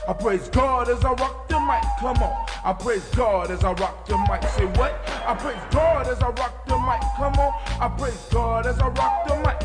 I praise God as I rock the mic, come on. I praise God as I rock the mic, say what? I praise God as I rock the mic, come on. I praise God as I rock the mic.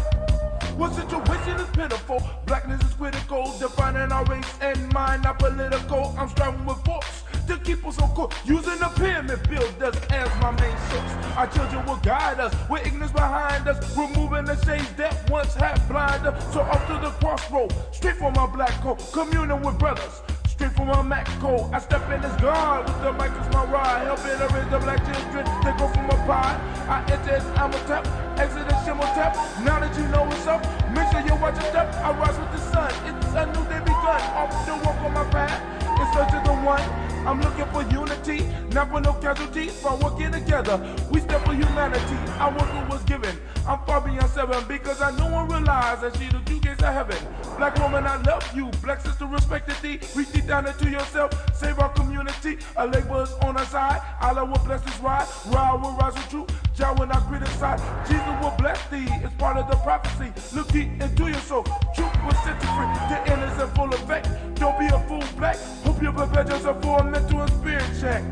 What situation is pitiful? Blackness is critical, defining our race and mind, not political. I'm striving with force to keep us on course, using the pyramid builders as my main source. Our children will guide us with ignorance behind us, removing the shades that once had blinded us. So off to the crossroad, straight for my black coat, communing with brothers. Straight from my Mac code, I step in as God with the mic as my ride, helping to raise the black children. They go from a pie. I enter as I'm a tap, exit as shimmer tap. Now that you know what's up, make sure you watch your step. I rise with the sun, it's a new day begun. Off the walk on my path, in search of the one. I'm looking for unity, not for no casualties. By working together, we step for humanity. I was what was given. I'm far beyond 7 because I know and realize that she the two gates of heaven. Black woman, I love you. Black sister, respect thee. Reach deep down into yourself. Save our community. A labor's on our side. Allah will bless this ride. Ride will rise with truth. Jah will not criticize. Jesus will bless thee. It's part of the prophecy. Look deep into your soul. Truth will set you free. The end is in full effect. Don't be a fool, black. Hope you prepare yourself for a mental and spirit check.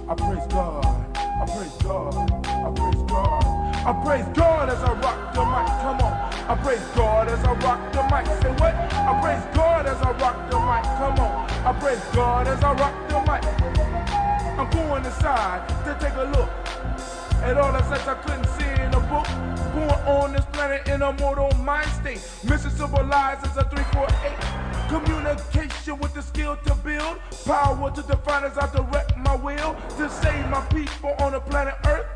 I praise God. I praise God. I praise God. I praise God as I rock the mic. Come on. I praise God as I rock the mic. Say what? I praise God as I rock the mic. Come on. I praise God as I rock the mic. I'm going inside to take a look at all the sights I couldn't see in a book. Born on this planet in a mortal mind state. Mission civilized as a 348. Communication with the skill to build. Power to define as I direct my will. To save my people on the planet Earth.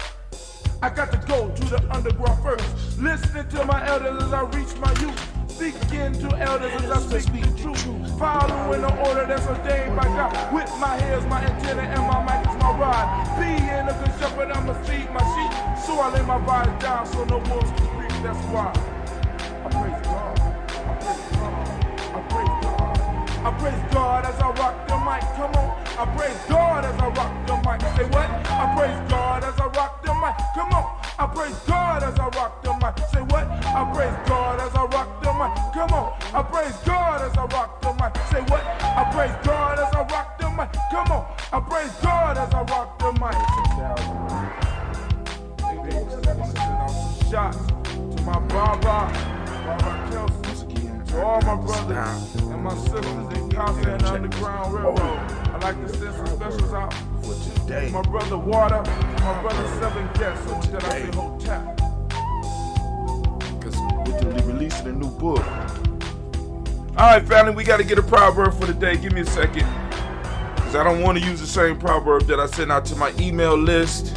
I got to go to the underground first. Listening to my elders as I reach my youth. Speaking to elders as I speak the truth. Following the order that's ordained by God. With my hair is my antenna and my mic is my rod. Being a good shepherd, I'ma feed my sheep. So I lay my body down so no wolves can speak. That's why I praise God. I praise God. I praise God. I praise God as I rock the mic. Come on. I praise God as I rock the mic. Say what? I praise God as I rock the mic. Come on. I praise God as I rock the mic. Say what? I praise God as I rock the mic. Come on. I praise God as I rock the mic. Say what? I praise God as I rock the mic. Come on. I praise God as I rock the mic. Shots to my Baba Kelsey, to all my brothers and my sisters in Kwanzaa and Underground Railroad. I'd like to send some specials out for today. My brother Water, my brother 7 Guests, so that I say hotel. Because we're releasing a new book. Alright, family, we got to get a proverb for the day. Give me a second. Because I don't want to use the same proverb that I sent out to my email list.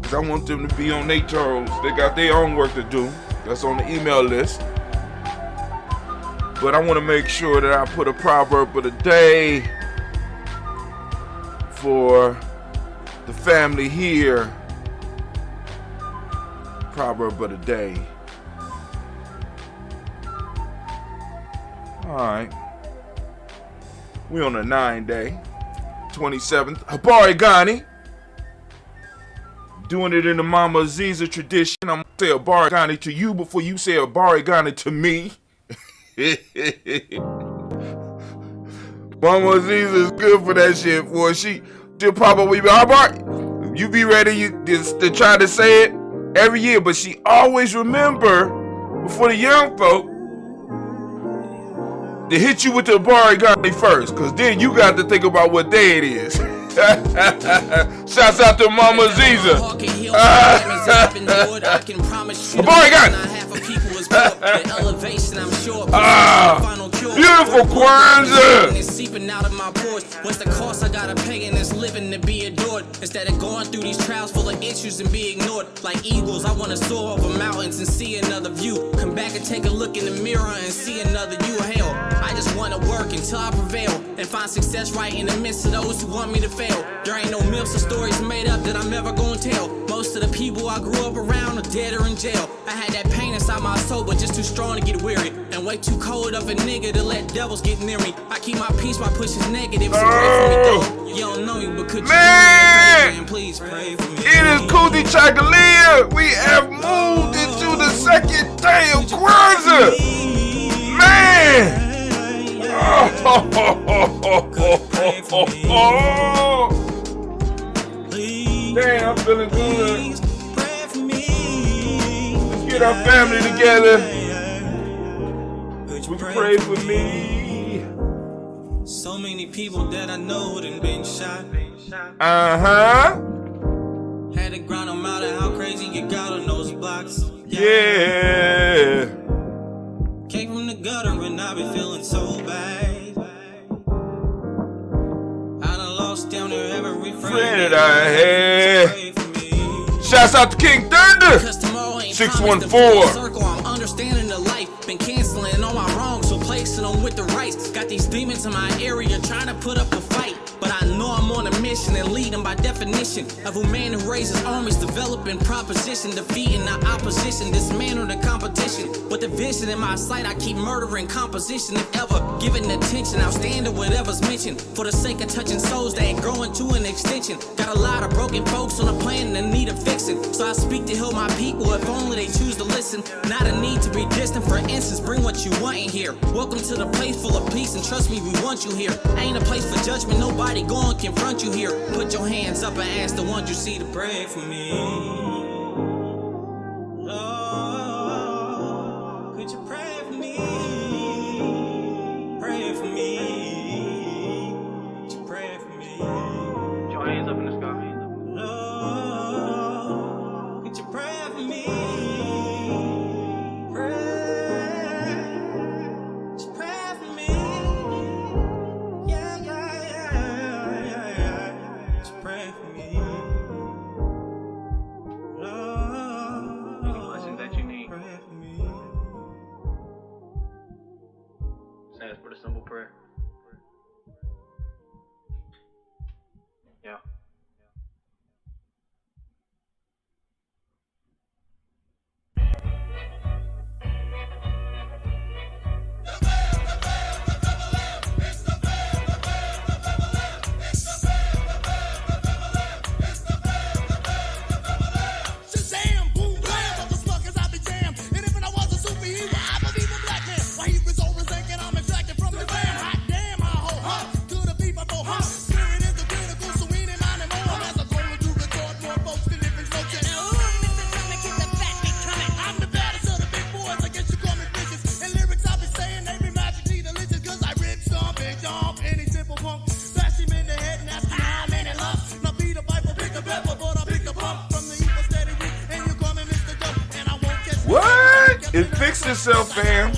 Because I want them to be on their toes. They got their own work to do. That's on the email list. But I want to make sure that I put a proverb of the day for the family here. Proverb of the day. Alright. We on a 9-day. 27th. Habari Ghani. Doing it in the Mama Aziza tradition. I'm going to say Habari Ghani to you before you say Habari Ghani to me. Mama Aziza is good for that shit, boy. She'll probably be, Habari, you be ready to try to say it every year, but she always remember before the young folk to hit you with the Habari Ghani first, because then you got to think about what day it is. Shouts out to Mama Aziza. Habari Ghani. Beautiful Kwanzaa. It's seeping out of my pores. What's the cost I gotta pay in this living to be adored? Instead of going through these trials full of issues and be ignored. Like eagles, I wanna soar over mountains and see another view. Come back and take a look in the mirror and see another you. Hell, I just wanna work until I prevail and find success right in the midst of those who want me to fail. There ain't no myths or stories made up that I'm never gonna tell. Most of the people I grew up around are dead or in jail. I had that pain inside my soul, but just too strong to get weary. And way too cold of a nigga to let devils get near me. I keep my peace by pushing negatives away from me though. You don't know me, but could you do me a favor and please pray for me? It is Kujichagulia. We have moved into the second day of Kwanzaa. Man! Oh, Oh, damn, I'm feeling good. Let's get our family together. Would you pray for me? So many people that I know done been shot. Had to grind them out of how crazy you got on those blocks. Yeah. Came from the gutter and I been feeling so bad. I done lost down there every friend that I had. Shouts out to King Thunder. 614. I'm understanding the life. Been canceling all my wrongs, so placing them with the rights. Got these demons in my area trying to put up a fight. But I know I'm on a mission and leading by definition of a man who raises armies, developing proposition, defeating the opposition, dismantle the competition. With the vision in my sight, I keep murdering composition. If ever given attention, I'll stand to whatever's mentioned. For the sake of touching souls that ain't growing to an extension. Got a lot of broken folks on the planet that need a fixing. So I speak to heal my people if only they choose to listen. Not a need to be distant, for instance, bring what you want in here. Welcome to the place full of peace, and trust me, we want you here. Ain't a place for judgment, nobody go and confront you here. Put your hands up and ask the ones you see to pray for me. Lord, could you pray for me? Pray for me. Could you pray for me? Put your hands up in the sky. Lord, could you pray for me? For the simple prayer. Yeah. What? It fixed itself, fam.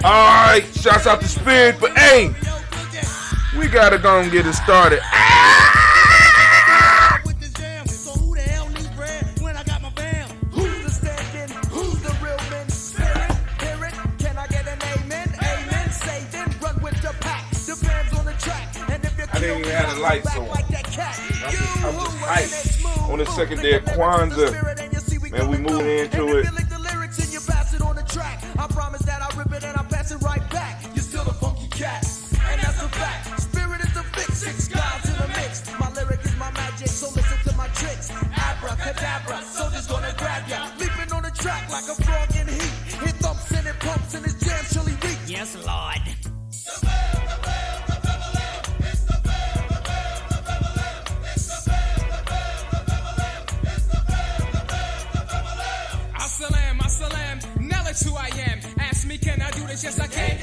Alright, shouts out to Spirit, but hey, we gotta go and get it started. I didn't even have the lights on. I'm just hyped on the second day of Kwanzaa. Man, we moving into it. I promise that I rip it and I pass it right back. You're still a funky cat, and that's a fact. Spirit is the fix, 6 guys in the mix. My lyric is my magic, so listen to my tricks. Abracadabra, soldiers gonna grab ya. Leaping on the track like a frog in heat. It thumps and it pumps and it's jam chili weak. Yes, Lord. Who I am. Ask me, can I do this? Yes, I can.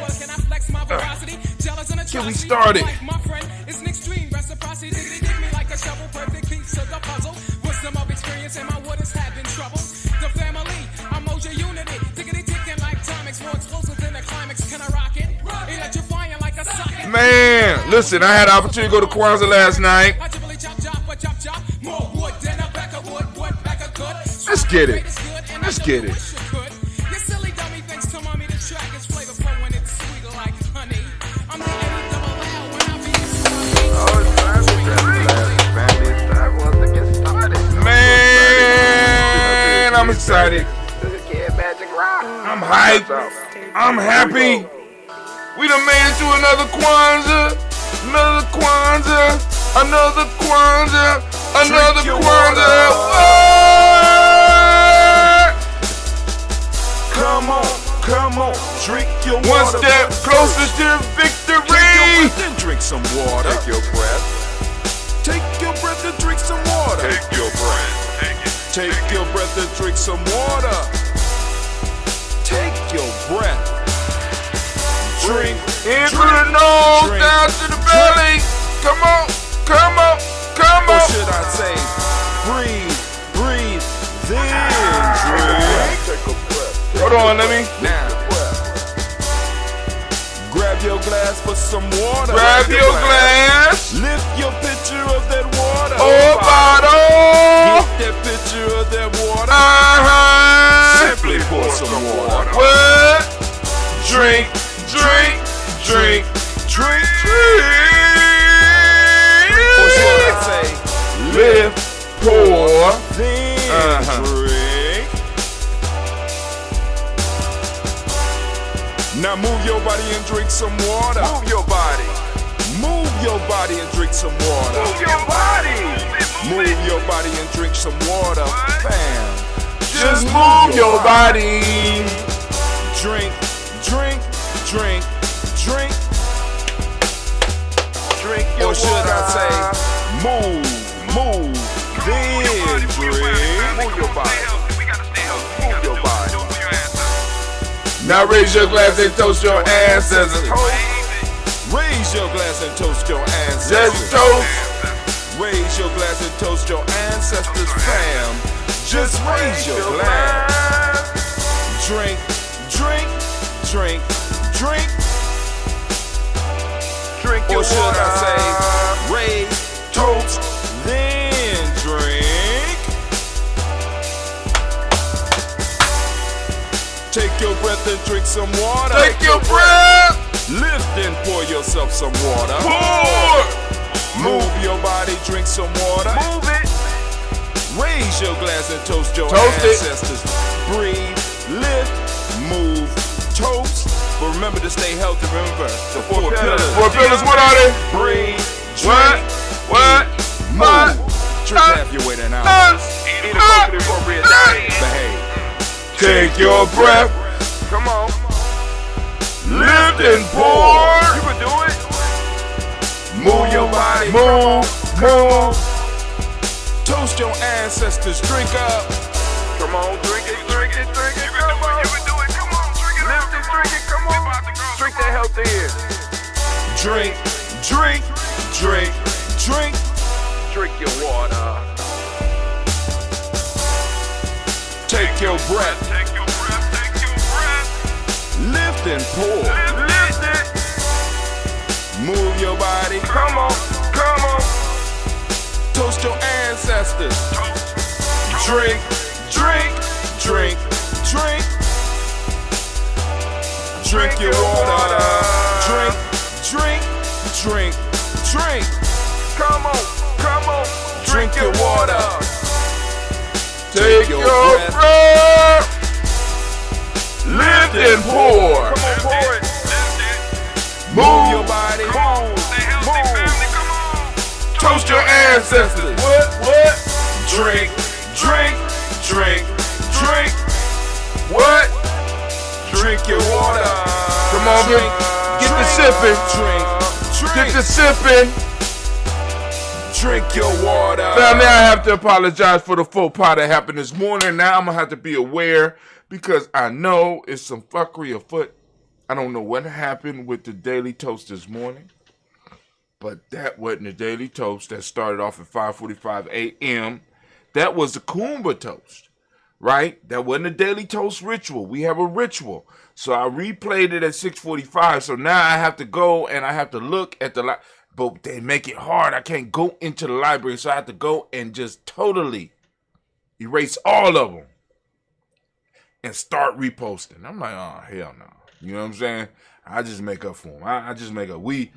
Well, can I flex my velocity? Jealous and Can we start it? Like my friend, it's an extreme reciprocity. Dig me like a shovel, perfect piece of the puzzle. Wisdom of experience, and my waters have been troubled. The family, Umoja unity. Tickety ticking like tonics, more explosive than the climax. Can I rock it? Electrifying like a socket. Man, listen, I had the opportunity to go to Kwanzaa last night. Let's get it. Let's get it. Man, I'm excited. I'm hyped. I'm happy. We done made it to another Kwanzaa. Another Kwanzaa. Another Kwanzaa. Another Kwanzaa. What? Come on. Come on, drink your water. One step closer to victory. Then drink some water. Take your breath. Take your breath and drink some water. Take your breath. Take it. Take your breath and drink some water. Take your breath. Drink. In through the nose, drink, down to the belly. Come on, come on, come or on. should I say, breathe, breathe, then drink. Take a breath. Hold on, let me. Now, grab your glass for some water. Grab your glass. Lift your pitcher of that water. Oh, bottle. Get that pitcher of that water. Simply pour some water. What? Drink, drink, drink, drink, drink. Or should I say, Lift, pour, then drink. Now move your body and drink some water. Move your body. Move your body and drink some water. Move your body. Move your body and drink some water. Bam. Just move your body. Drink, drink, drink, drink. Drink your Or should water. I say, move, then drink. Move your body. Move your body. Now raise your glass and toast your ancestors. Raise your glass and toast your Just ancestors. toast. Raise your glass and toast your ancestors, fam. Just raise your glass. Drink, drink, drink, drink. Drink your Or should water. I say, raise, toast, then drink. Take your breath and drink some water. Take your breath. Lift and pour yourself some water. Pour. Move your body, drink some water. Move it. Raise your glass and toast your Toast it. ancestors. Breathe, lift, move, toast. But remember to stay healthy. Remember the four pillars. Four pillars, what are they? Breathe, What? drink, What? move. Drink half your weight an hour. Eat a appropriate diet. Behave. Take your breath. Come on. Lift and pour. You can do it. Move your body. Move. Move. Toast your ancestors. Drink up. Come on, drink it, drink it, drink it. Come on. You can do it. Come on, drink it. Lift it, drink it. Come on. Drink that healthy air. Drink, drink, drink, drink. Drink your water. Take your breath. Take your breath. Take your breath. Lift and pour. Lift it. Move your body. Come on. Come on. Toast your ancestors. Drink, drink, drink, drink. Drink your water. Drink, drink, drink, drink. Come on. Come on. Drink your water. Take your breath. Lift and pour. Come on, pour it. Move your body. Move. Toast your ancestors. What? Drink, drink, drink, drink. What? Drink your water. Come on, Drink, get the sipping. drink, Get drink. the sipping. Drink your water. Family, I have to apologize for the faux pas that happened this morning. Now I'm going to have to be aware because I know it's some fuckery afoot. I don't know what happened with the Daily Toast this morning, but that wasn't the Daily Toast that started off at 5:45 a.m. That was the Kuumba Toast, right? That wasn't a Daily Toast ritual. We have a ritual. So I replayed it at 6:45. So now I have to go and I have to look at the but they make it hard. I can't go into the library, so I have to go and just totally erase all of them and start reposting. I'm like, oh, hell no. You know what I'm saying? I just make up for them. I just make up. We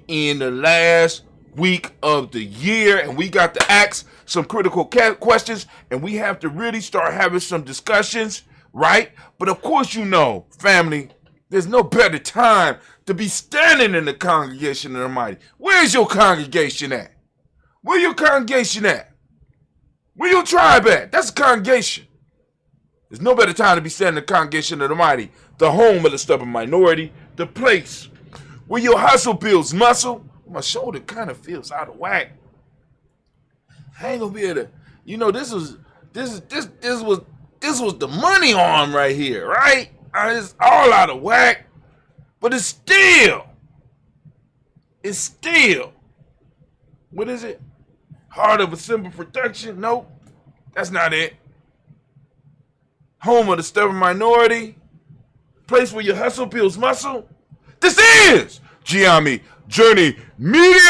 in the last week of the year, and we got to ask some critical questions, and we have to really start having some discussions, right? But of course, you know, family, there's no better time to be standing in the congregation of the mighty. Where's your congregation at? Where your congregation at? Where your tribe at? That's a congregation. There's no better time to be standing in the congregation of the mighty the home of the stubborn minority, the place where your hustle builds muscle. My shoulder kind of feels out of whack. I ain't gonna be able to, this was the money arm right here, right? It's all out of whack, but it's still, what is it? Heart of a Simple Production? Nope, that's not it. Home of the stubborn minority, place where your hustle builds muscle. This is Gianni Journey Media.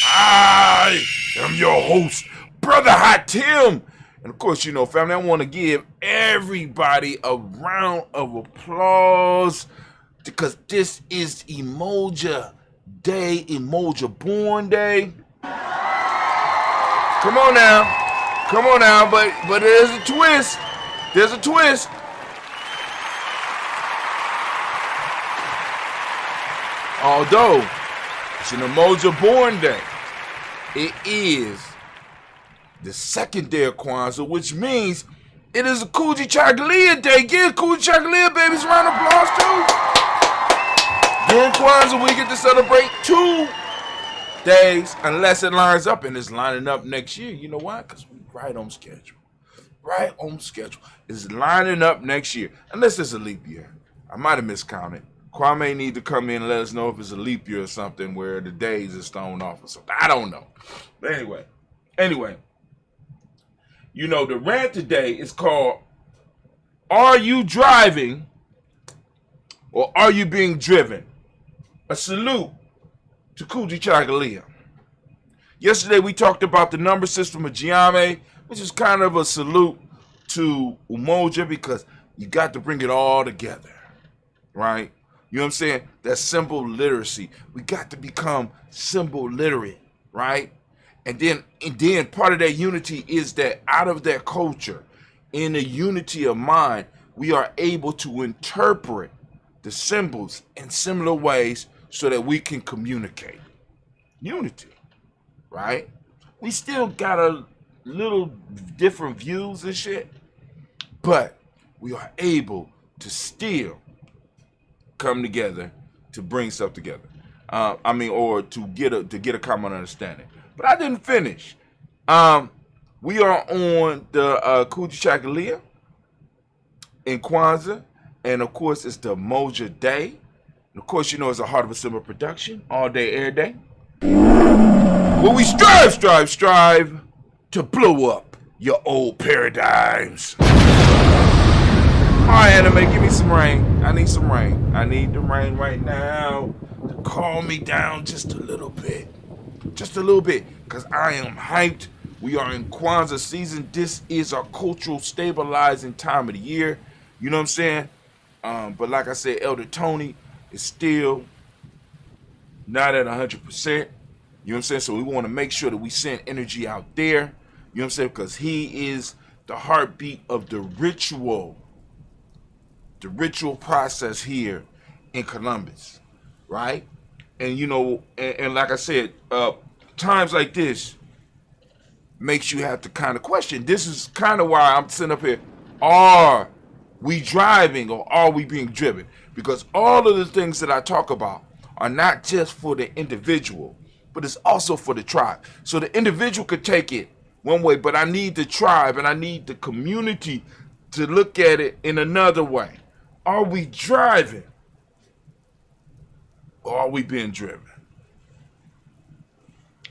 I am your host, Brother Hot Tim. And of course, family, I want to give everybody a round of applause because this is Umoja Day, Umoja Born Day. Come on now, but there's a twist. Although it's an Umoja Born Day, it is the second day of Kwanzaa, which means it is a Kujichagulia day. Give Kujichagulia babies a round of applause too. During Kwanzaa, we get to celebrate 2 days, unless it lines up, and it's lining up next year. You know why? Because we're right on schedule. It's lining up next year, unless it's a leap year. I might have miscounted. Kwame need to come in and let us know if it's a leap year or something where the days is thrown off or something. I don't know. But anyway, the rant today is called, Are You Driving or Are You Being Driven? A salute to Kujichagulia. Yesterday we talked about the number system of Giame, which is kind of a salute to Umoja because you got to bring it all together, right? You know what I'm saying? That symbol literacy. We got to become symbol literate, right? And then part of that unity is that out of that culture, in a unity of mind, we are able to interpret the symbols in similar ways so that we can communicate. Unity, right? We still got a little different views and shit, but we are able to still come together to bring stuff together. Or to get a common understanding. But I didn't finish. We are on the Kujichagulia in Kwanzaa, and of course it's the Umoja Day. And of course, it's a Heart of a Simple Production, all day, every day. Where we strive to blow up your old paradigms. All right, anime, give me some rain. I need some rain. I need the rain right now to calm me down just a little bit. Because I am hyped. We are in Kwanzaa season. This is our cultural stabilizing time of the year. You know what I'm saying? But like I said, Elder Tony is still not at 100%. You know what I'm saying? So we want to make sure that we send energy out there. You know what I'm saying? Because he is the heartbeat of the ritual process here in Columbus, right? And and like I said, times like this makes you have to kind of question. This is kind of why I'm sitting up here. Are we driving or are we being driven? Because all of the things that I talk about are not just for the individual, but it's also for the tribe. So the individual could take it one way, but I need the tribe and I need the community to look at it in another way. Are we driving or are we being driven?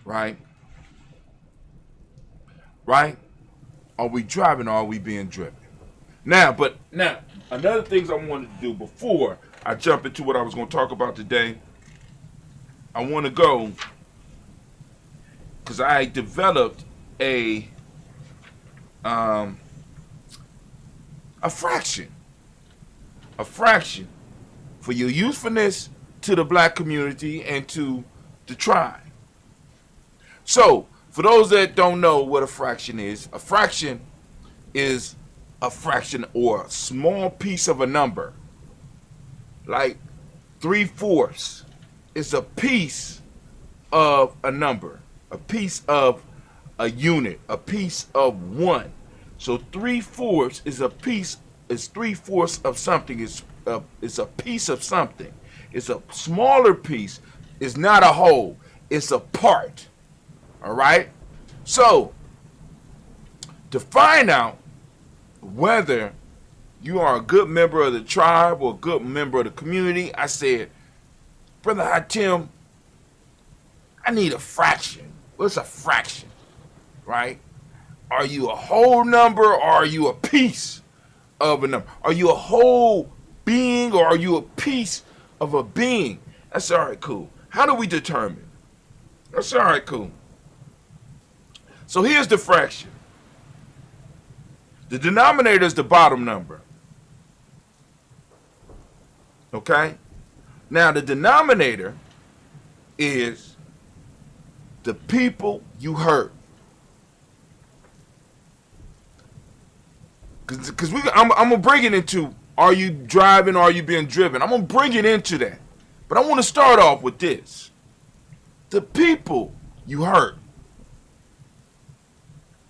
Right? Are we driving or are we being driven? Now, another thing I wanted to do before I jump into what I was going to talk about today, I want to go, because I developed a fraction for your usefulness to the black community and to the tribe. So, for those that don't know what a fraction is a fraction or a small piece of a number. Like 3/4 is a piece of a number, a piece of a unit, a piece of one. So 3/4 is is 3/4 of something. It's a piece of something. It's a smaller piece. It's not a whole. It's a part. All right. So to find out whether you are a good member of the tribe or a good member of the community, I said, Brother Hatim, I need a fraction. What's a fraction? Right? Are you a whole number or are you a piece of a number? Are you a whole being or are you a piece of a being? That's all right, cool. How do we determine? That's all right, cool. So here's the fraction. The denominator is the bottom number. Okay? Now the denominator is the people you hurt. Because I'm gonna bring it into, are you driving or are you being driven? I'm gonna bring it into that. But I want to start off with this. The people you hurt.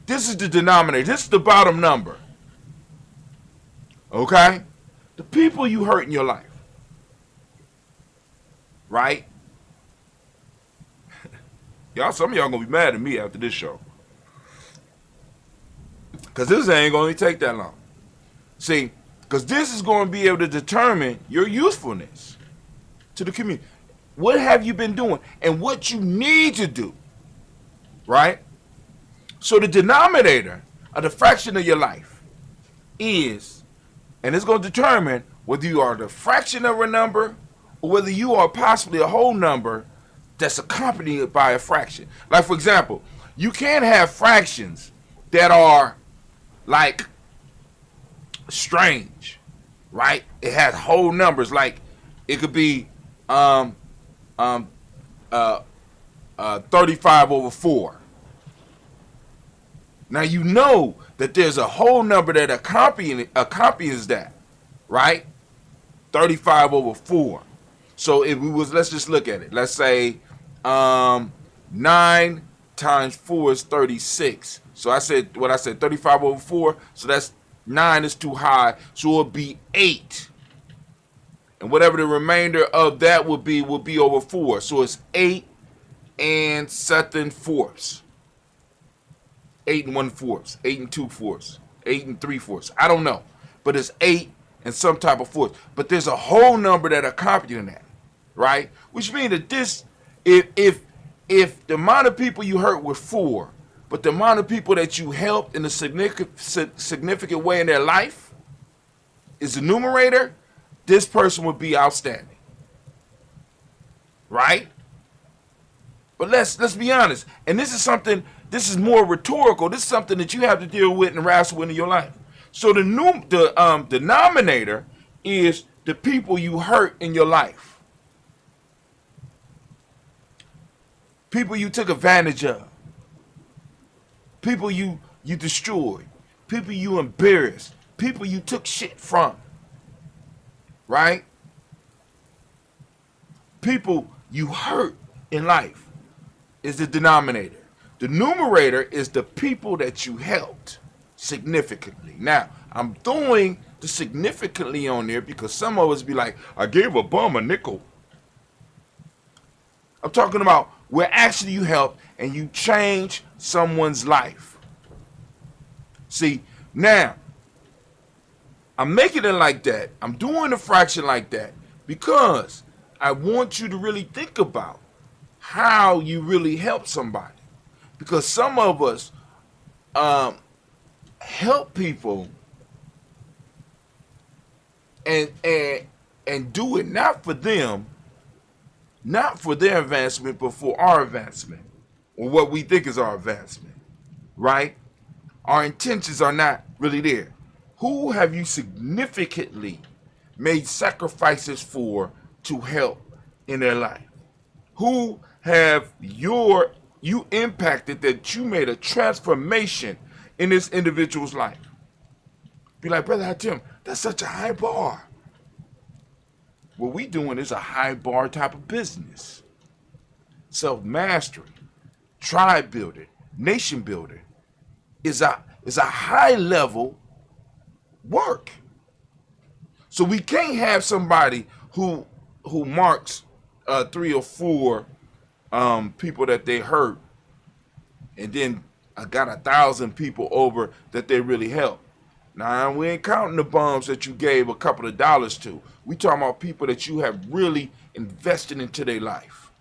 This is the denominator. This is the bottom number. Okay? The people you hurt in your life. Right? Y'all, some of y'all gonna be mad at me after this show. Because this ain't going to take that long. See, because this is going to be able to determine your usefulness to the community. What have you been doing and what you need to do, right? So the denominator of the fraction of your life is, and it's going to determine whether you are the fraction of a number or whether you are possibly a whole number that's accompanied by a fraction. Like, for example, you can have fractions that are like strange, right? It has whole numbers. Like it could be 35/4. Now you know that there's a whole number that accompanies that, right? 35/4. So if we was, let's just look at it. Let's say 9 times 4 is 36. So I said 35/4. So that's 9 is too high. So it'll be 8. And whatever the remainder of that will be over 4. So it's 8 and something fourths. 8 and 1/4. 8 and 2/4. 8 and 3/4. I don't know. But it's 8 and some type of fourth. But there's a whole number that accompanies that, right? Which means that this, if the amount of people you hurt were 4, but the amount of people that you helped in a significant way in their life is the numerator, this person would be outstanding. Right? But let's be honest. And this is more rhetorical. This is something that you have to deal with and wrestle with in your life. So the denominator is the people you hurt in your life. People you took advantage of. People you destroyed. People you embarrassed. People you took shit from. Right? People you hurt in life is the denominator. The numerator is the people that you helped significantly. Now, I'm throwing the significantly on there because some of us be like, I gave a bum a nickel. I'm talking about where actually you help and you change someone's life. See, now, I'm making it like that. I'm doing the fraction like that because I want you to really think about how you really help somebody. Because some of us help people and do it not for them, not for their advancement, but for our advancement, or what we think is our advancement, right? Our intentions are not really there. Who have you significantly made sacrifices for to help in their life? Who have you impacted that you made a transformation in this individual's life? Be like, Brother Hatim, that's such a high bar. What we doing is a high bar type of business. Self-mastery, tribe building, nation building is a high level work. So we can't have somebody who marks 3 or 4 people that they hurt, and then I got 1,000 people over that they really helped. Now, we ain't counting the bums that you gave a couple of dollars to. We talking about people that you have really invested into their life.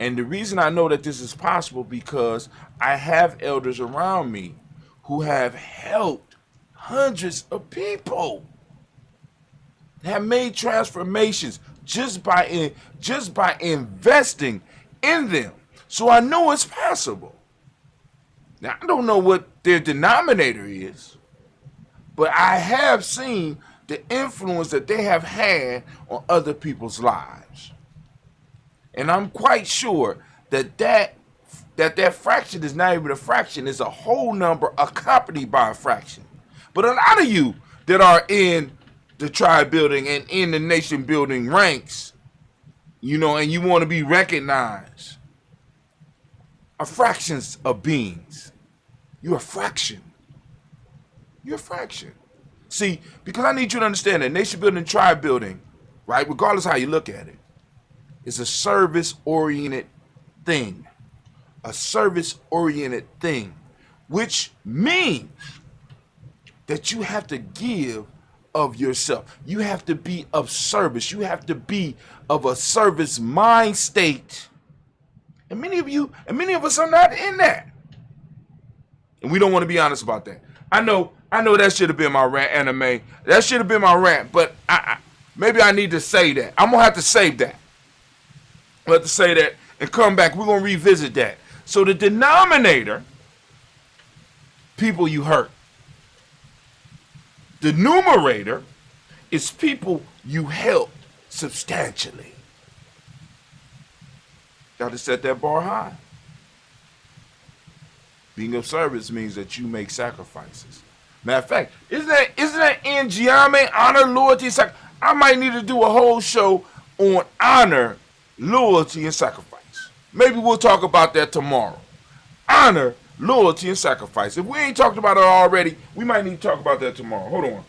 And the reason I know that this is possible because I have elders around me who have helped hundreds of people, have made transformations just by investing in them. So I know it's possible. Now, I don't know what their denominator is, but I have seen the influence that they have had on other people's lives. And I'm quite sure that fraction is not even a fraction, it's a whole number accompanied by a fraction. But a lot of you that are in the tribe building and in the nation building ranks, you know, and you want to be recognized, are fractions of beings. You're a fraction. You're a fraction. See, because I need you to understand that nation building, tribe building, right, regardless how you look at it, is a service-oriented thing. A service-oriented thing, which means that you have to give of yourself. You have to be of service. You have to be of a service mind state. And many of us are not in that. And we don't want to be honest about that. I know that should have been my rant, anime. That should have been my rant, but maybe I need to say that. I'm going to have to save that. I'll have to say that and come back. We're going to revisit that. So the denominator, people you hurt. The numerator is people you help substantially. Got to set that bar high. Being of service means that you make sacrifices. Matter of fact, isn't that in Giame, honor, loyalty, and sacrifice? I might need to do a whole show on honor, loyalty, and sacrifice. Maybe we'll talk about that tomorrow. Honor, loyalty, and sacrifice. If we ain't talked about it already, we might need to talk about that tomorrow. Hold on.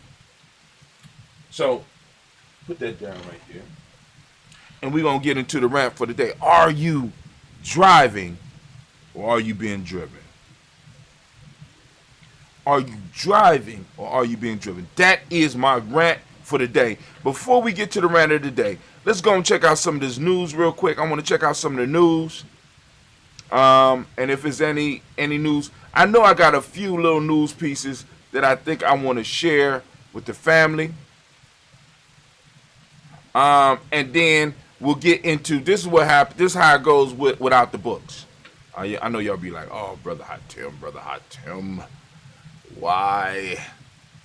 So, put that down right there. And we're going to get into the rant for the day. Are you driving or are you being driven? Are you driving or are you being driven? That is my rant for the day. Before we get to the rant of the day, let's go and check out some of this news real quick. I want to check out some of the news. And if there's any news, I know I got a few little news pieces that I think I want to share with the family. And then we'll get into, this is what happened. This is how it goes without the books. I know y'all be like, oh, Brother Hot Tim. Why,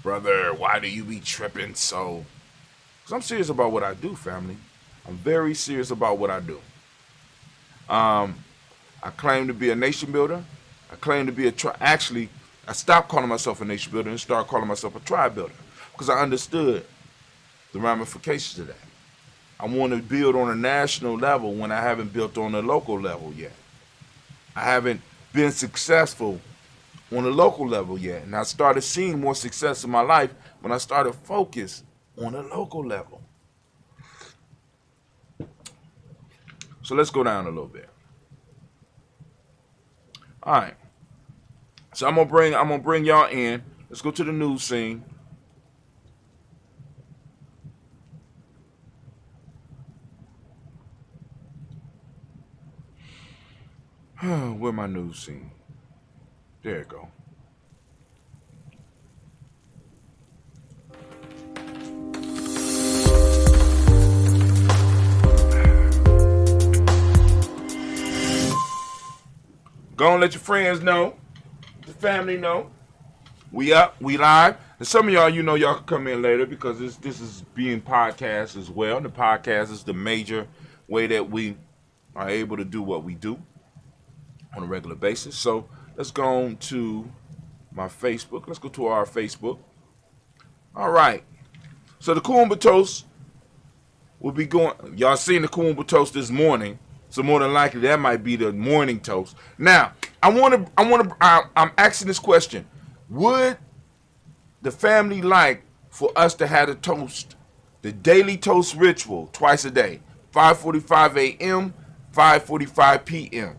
brother, why do you be tripping so? Because I'm serious about what I do, family. I'm very serious about what I do. I claim to be a nation builder. I claim to be actually, I stopped calling myself a nation builder and started calling myself a tribe builder because I understood the ramifications of that. I want to build on a national level when I haven't built on a local level yet. I haven't been successful on a local level yet. And I started seeing more success in my life when I started focus on a local level. So let's go down a little bit. All right. So I'm gonna bring y'all in. Let's go to the news scene. Where my news scene? There you go. Go and let your friends know, the family know. We up, we live. And some of y'all, you know, y'all can come in later because this is being podcast as well. The podcast is the major way that we are able to do what we do on a regular basis. So let's go on to my Facebook. Let's go to our Facebook. All right. So the Umoja Toast will be going. Y'all seen the Umoja Toast this morning. So more than likely that might be the morning toast. Now, I'm asking this question. Would the family like for us to have a toast, the daily toast ritual, twice a day, 5:45 a.m., 5:45 p.m.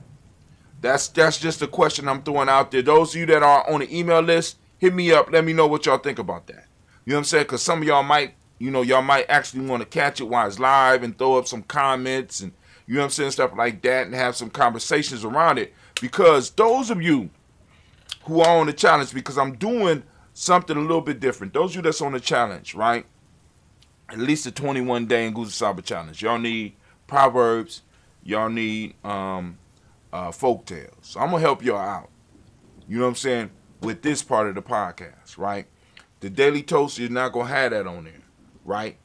That's just a question I'm throwing out there. Those of you that are on the email list, hit me up. Let me know what y'all think about that. You know what I'm saying? Because some of y'all might, y'all might actually want to catch it while it's live and throw up some comments and, you know what I'm saying, stuff like that, and have some conversations around it. Because those of you who are on the challenge, because I'm doing something a little bit different. Those of you that's on the challenge, right? At least the 21-day Nguzo challenge. Y'all need proverbs. Y'all need folk tales. So I'm going to help y'all out. You know what I'm saying? With this part of the podcast, right? The Daily Toast, you're not going to have that on there, right?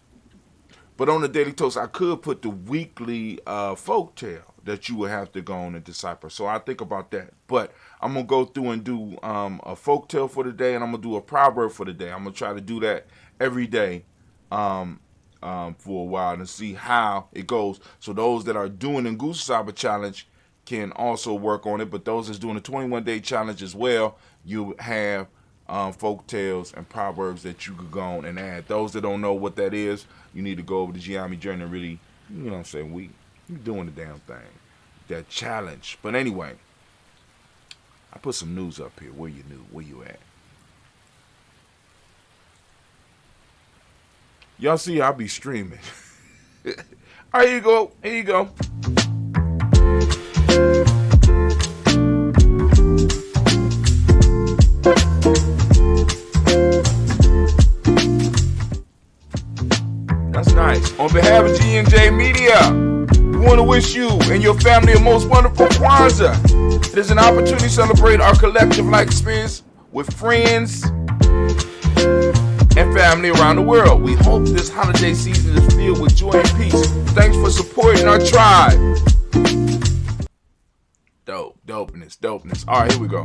But on the Daily Toast, I could put the weekly folk tale that you would have to go on and decipher. So I think about that. But I'm going to go through and do a folk tale for the day, and I'm going to do a proverb for the day. I'm going to try to do that every day for a while and see how it goes. So those that are doing the Nguzo challenge can also work on it. But those that's doing the 21-day challenge as well, you have folk tales and proverbs that you could go on and add. Those that don't know what that is, you need to go over to Giami Journey and really, you know what I'm saying, we doing the damn thing. That challenge. But anyway, I put some news up here. Where you at? Y'all see I'll be streaming. All right, here you go. Here you go. That's nice. On behalf of G&J Media, we want to wish you and your family a most wonderful Kwanzaa. It is an opportunity to celebrate our collective life experience with friends and family around the world. We hope this holiday season is filled with joy and peace. Thanks for supporting our tribe. Dopeness. All right, here we go.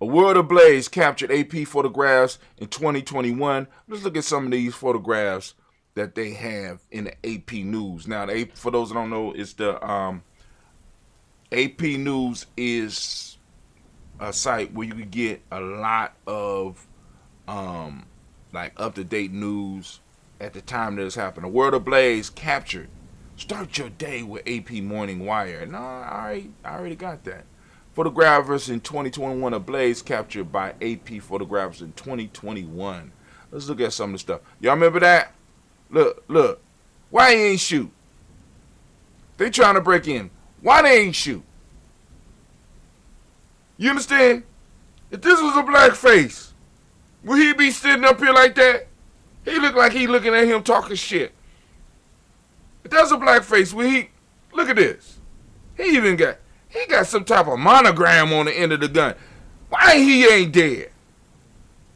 A world ablaze captured AP photographs in 2021. Let's look at some of these photographs that they have in the AP News. Now, for those that don't know, it's the AP News is a site where you can get a lot of like up-to-date news at the time that it's happened. A world ablaze captured. Start your day with AP Morning Wire. No, I already got that. Photographers in 2021 ablaze captured by AP photographers in 2021. Let's look at some of the stuff. Y'all remember that? Look. Why he ain't shoot? They trying to break in. Why they ain't shoot? You understand? If this was a black face, would he be sitting up here like that? He look like he looking at him talking shit. If that's a black face, would he? Look at this. He got some type of monogram on the end of the gun. Why he ain't dead?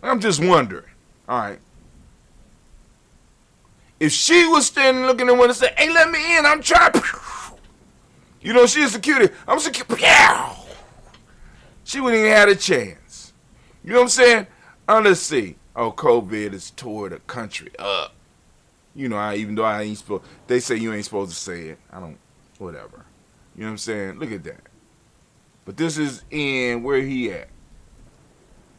I'm just wondering. All right. If she was standing looking at one and say, "Hey, let me in, I'm trying." You know, she's security. I'm security. She wouldn't even have a chance. You know what I'm saying? Let's see. Oh, COVID has tore the country up. You know, even though I ain't supposed, they say you ain't supposed to say it. Whatever. You know what I'm saying? Look at that. But this is in where he at.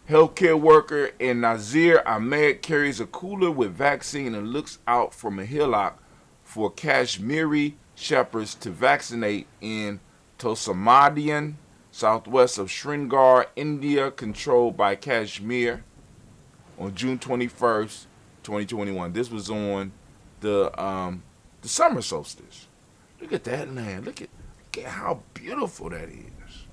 Healthcare worker in Nazir Ahmed carries a cooler with vaccine and looks out from a hillock for Kashmiri shepherds to vaccinate in Tosamadian, southwest of Srinagar, India, controlled by Kashmir, on June 21st, 2021. This was on the summer solstice. Look at that land. Look at how beautiful that is.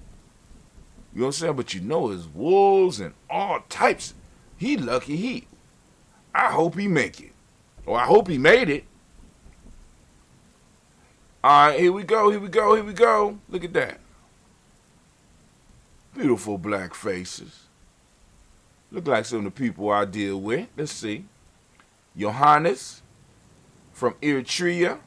You know what I'm saying? But you know it's wolves and all types. He lucky. I hope he make it. Or I hope he made it. All right, here we go. Look at that. Beautiful black faces. Look like some of the people I deal with. Let's see. Johannes from Eritrea,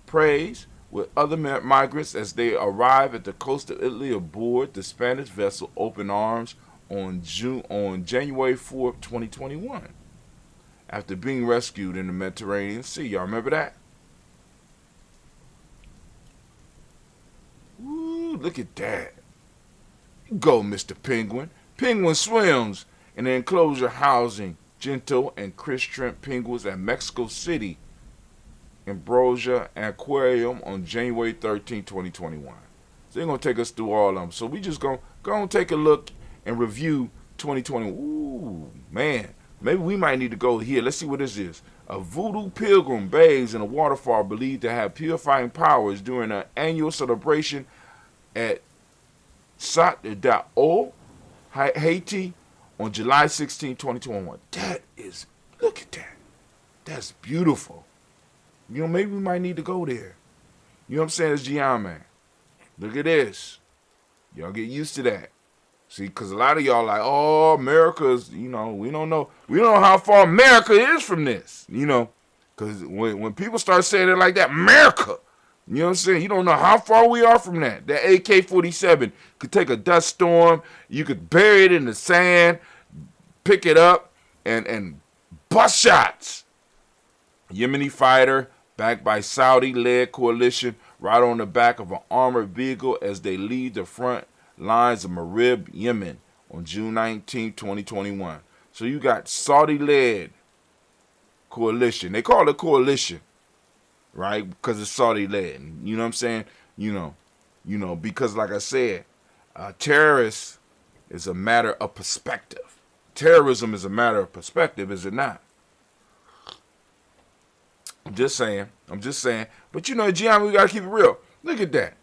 prays with other migrants as they arrive at the coast of Italy aboard the Spanish vessel Open Arms on January 4th, 2021, after being rescued in the Mediterranean Sea. Y'all remember that? Ooh, look at that. Go, Mr. Penguin. Penguin swims in an enclosure housing Gento and Chris Trent penguins at Mexico City Ambrosia Aquarium on January 13, 2021. So they're going to take us through all of them. So we just going to take a look and review 2020. Ooh, man. Maybe we might need to go here. Let's see what this is. A voodoo pilgrim bathes in a waterfall believed to have purifying powers during an annual celebration at Sat d'O, Haiti on July 16, 2021. That is, look at that. That's beautiful. You know, maybe we might need to go there. You know what I'm saying? It's Gian, man. Look at this. Y'all get used to that. See, because a lot of y'all like, oh, America's, you know, we don't know. We don't know how far America is from this, you know. Because when people start saying it like that, America, you know what I'm saying? You don't know how far we are from that. That AK-47 could take a dust storm. You could bury it in the sand, pick it up, and bust shots. Yemeni fighter backed by Saudi-led coalition ride on the back of an armored vehicle as they lead the front lines of Marib, Yemen on June 19, 2021. So you got Saudi-led coalition. They call it coalition, right? Because it's Saudi-led. You know what I'm saying? You know, because like I said, terrorists is a matter of perspective. Terrorism is a matter of perspective, is it not? I'm just saying. But you know, Gian, we got to keep it real. Look at that.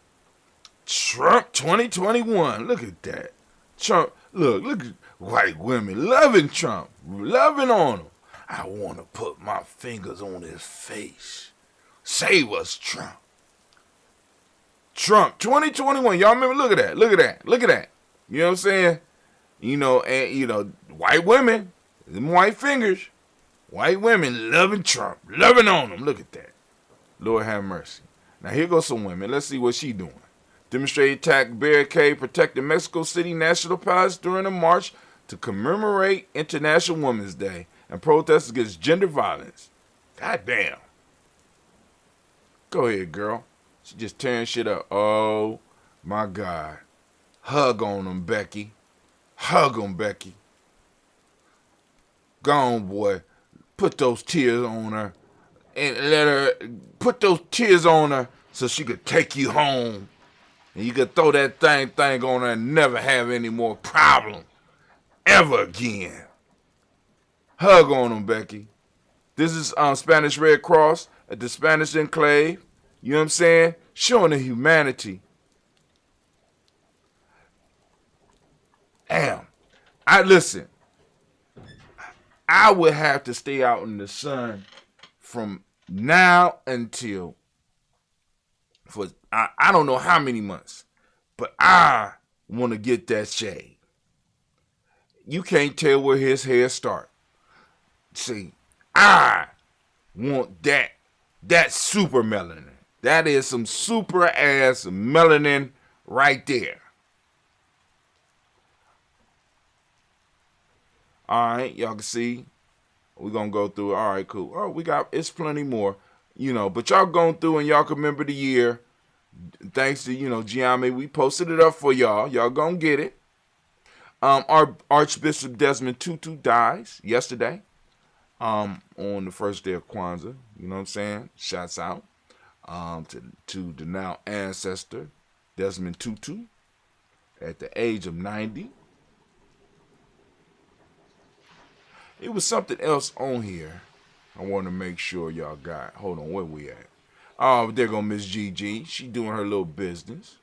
Trump 2021. Look at that. Trump, look at white women loving Trump, loving on him. I want to put my fingers on his face. Save us, Trump. Trump 2021. Y'all remember? Look at that. You know what I'm saying? You know, and you know, white women, them white fingers, white women loving Trump, loving on him. Look at that. Lord have mercy. Now here goes some women. Let's see what she doing. Demonstrated attack barricade protecting Mexico City National Palace during a march to commemorate International Women's Day and protests against gender violence. God damn. Go ahead, girl. She just tearing shit up. Oh, my God. Hug on them, Becky. Hug them, Becky. Go on, boy. Put those tears on her and let her put those tears on her so she could take you home. And you could throw that thing on her and never have any more problem ever again. Hug on them, Becky. This is Spanish Red Cross at the Spanish Enclave. You know what I'm saying? Showing the humanity. Damn. Listen. I would have to stay out in the sun from now until I don't know how many months, but I want to get that shade. You can't tell where his hair start. See, I want that super melanin. That is some super ass melanin right there. All right, y'all can see. We're going to go through it. All right, cool. Oh, it's plenty more, you know, but y'all going through and y'all can remember the year. Thanks to, you know, Gianni, we posted it up for y'all. Y'all gonna get it. Our Archbishop Desmond Tutu dies yesterday. On the first day of Kwanzaa. You know what I'm saying? Shouts out to the now ancestor Desmond Tutu at the age of 90. It was something else on here I want to make sure y'all got. Hold on, where we at? Oh, there go Miss Gigi. She doing her little business.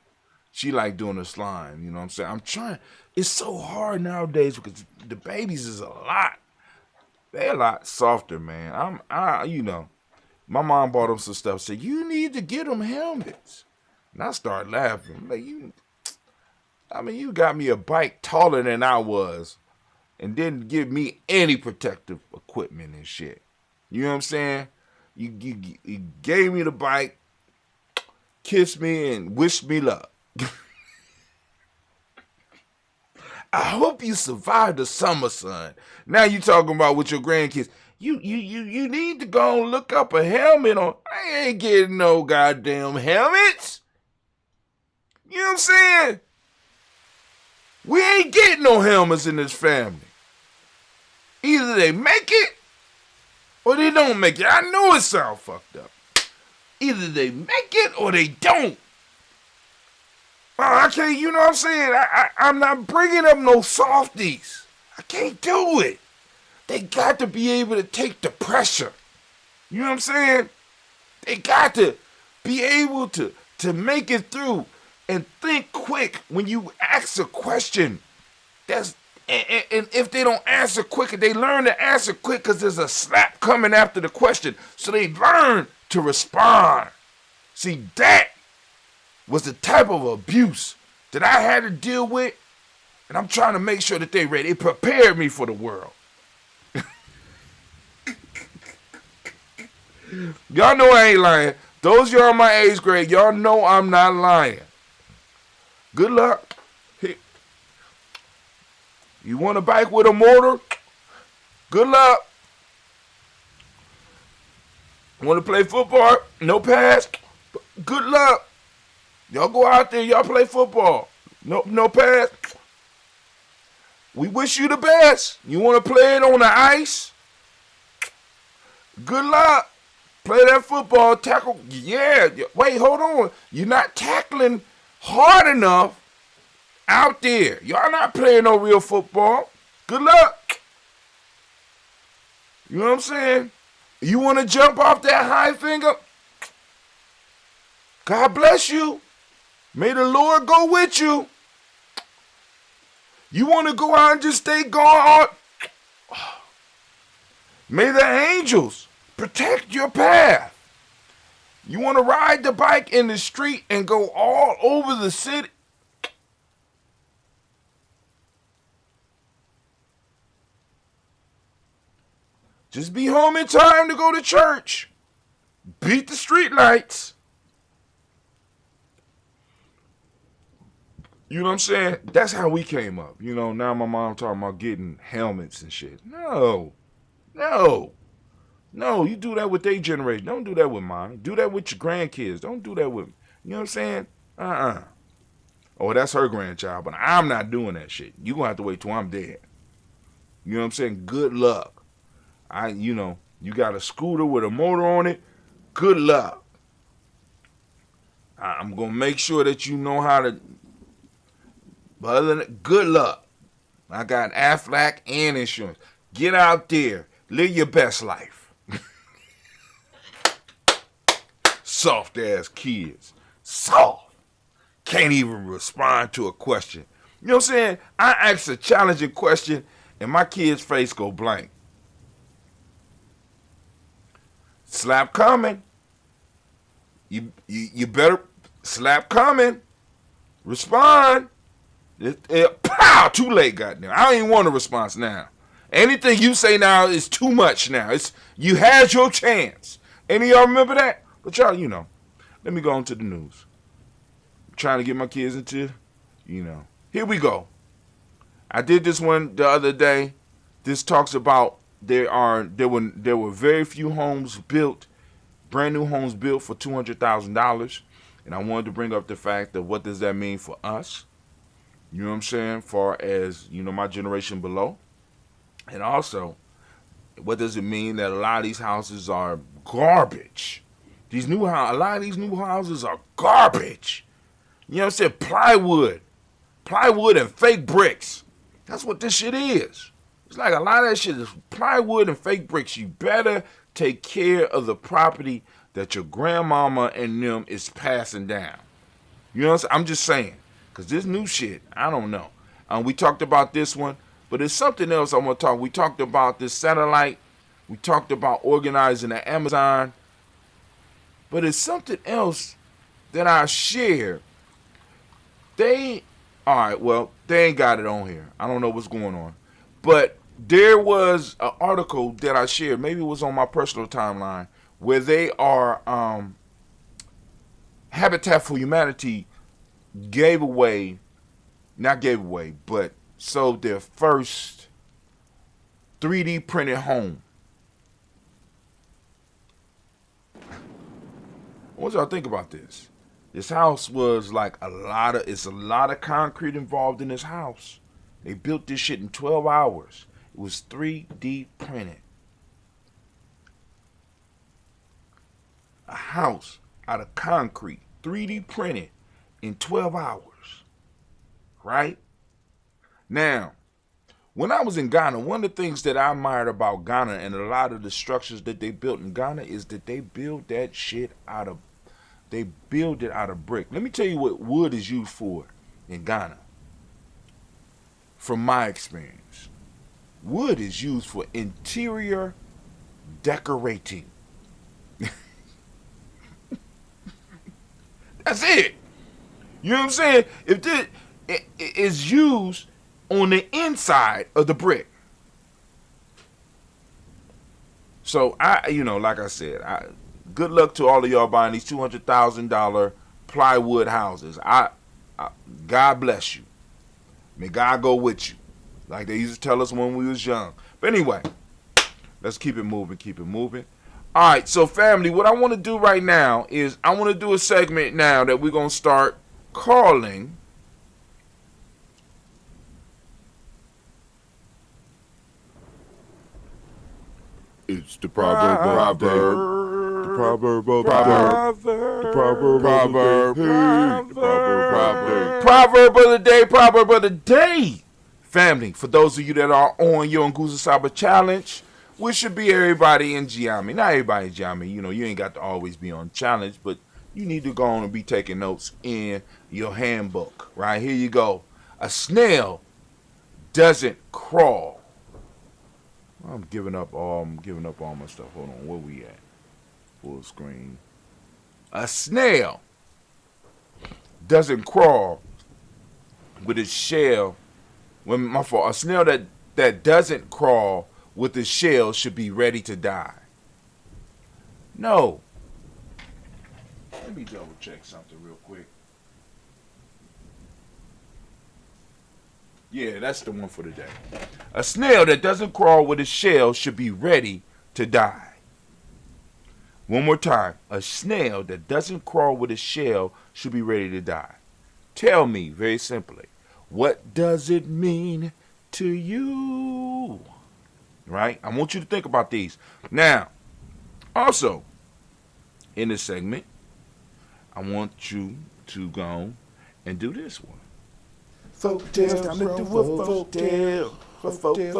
She like doing the slime, you know what I'm saying? I'm trying. It's so hard nowadays because the babies is a lot. They're a lot softer, man. You know, my mom bought them some stuff. Said, you need to get them helmets. And I started laughing. Like, you got me a bike taller than I was and didn't give me any protective equipment and shit. You know what I'm saying? You gave me the bike, kissed me, and wished me luck. I hope you survived the summer, son. Now you talking about with your grandkids. You need to go and look up a helmet on. I ain't getting no goddamn helmets. You know what I'm saying? We ain't getting no helmets in this family. Either they make it or they don't make it. I know it sounds fucked up. Either they make it or they don't. I can't, you know what I'm saying? I'm not bringing up no softies. I can't do it. They got to be able to take the pressure. You know what I'm saying? They got to be able to make it through and think quick when you ask a question. And if they don't answer quick, they learn to answer quick because there's a slap coming after the question. So they learn to respond. See, that was the type of abuse that I had to deal with, and I'm trying to make sure that they ready. It prepared me for the world. Y'all know I ain't lying. Those y'all in my age grade, y'all know I'm not lying. Good luck. You want a bike with a motor? Good luck. Want to play football? No pass? Good luck. Y'all go out there, y'all play football. No pass? We wish you the best. You want to play it on the ice? Good luck. Play that football, tackle. Yeah. Wait, hold on. You're not tackling hard enough out there. Y'all not playing no real football. Good luck. You know what I'm saying? You want to jump off that high finger? God bless you. May the Lord go with you. You want to go out and just stay gone? May the angels protect your path. You want to ride the bike in the street and go all over the city? Just be home in time to go to church. Beat the street lights. You know what I'm saying? That's how we came up. You know, now my mom talking about getting helmets and shit. No, you do that with their generation. Don't do that with mine. Do that with your grandkids. Don't do that with me. You know what I'm saying? Oh, that's her grandchild, but I'm not doing that shit. You gonna have to wait till I'm dead. You know what I'm saying? Good luck. You got a scooter with a motor on it. Good luck. I'm gonna make sure that you know how to. But other than that, good luck. I got Aflac and insurance. Get out there. Live your best life. Soft ass kids. Soft. Can't even respond to a question. You know what I'm saying? I ask a challenging question and my kid's face go blank. Slap coming. You better slap coming. Respond. Pow! Too late, goddamn. I don't even want a response now. Anything you say now is too much now. You had your chance. Any of y'all remember that? But y'all, let me go on to the news. I'm trying to get my kids into, Here we go. I did this one the other day. This talks about there were very few homes built, brand new homes built for $200,000. And I wanted to bring up the fact of what does that mean for us? You know what I'm saying? Far as, my generation below. And also, what does it mean that a lot of these houses are garbage? A lot of these new houses are garbage. You know what I'm saying? Plywood and fake bricks. That's what this shit is. It's like a lot of that shit is plywood and fake bricks. You better take care of the property that your grandmama and them is passing down. You know what I'm saying? I'm just saying. Because this new shit, I don't know. We talked about this one, but it's something else I want to talk. We talked about this satellite. We talked about organizing the Amazon. But it's something else that I share. They ain't got it on here. I don't know what's going on. But there was an article that I shared, maybe it was on my personal timeline, where they are, Habitat for Humanity sold their first 3D printed home. What y'all think about this? This house was like it's a lot of concrete involved in this house. They built this shit in 12 hours. It was 3D printed. A house out of concrete, 3D printed in 12 hours. Right? Now, when I was in Ghana, one of the things that I admired about Ghana and a lot of the structures that they built in Ghana is that they build that shit out of brick. Let me tell you what wood is used for in Ghana. From my experience, wood is used for interior decorating. That's it. You know what I'm saying? If this it is used on the inside of the brick. So like I said, good luck to all of y'all buying these $200,000 plywood houses. God bless you. May God go with you. Like they used to tell us when we was young. But anyway, let's keep it moving. All right, so family, what I want to do right now is I want to do a segment now that we're going to start calling It's the proverb of the day. The proverb of the day. Proverb of the day. Family, for those of you that are on your Nguza Saba challenge, which should be everybody in Giami. Not everybody in Giami. You ain't got to always be on challenge, but you need to go on and be taking notes in your handbook. Right, here you go. A snail doesn't crawl. I'm giving up all my stuff. Hold on, where we at? Full screen. A snail doesn't crawl with its shell. A snail that doesn't crawl with its shell should be ready to die. No. Let me double check something real quick. Yeah, that's the one for today. A snail that doesn't crawl with its shell should be ready to die. One more time. A snail that doesn't crawl with its shell should be ready to die. Tell me, very simply, what does it mean to you? Right? I want you to think about these. Now, also, in this segment, I want you to go and do this one. Folk tales, time to do a folk tale. Folk tale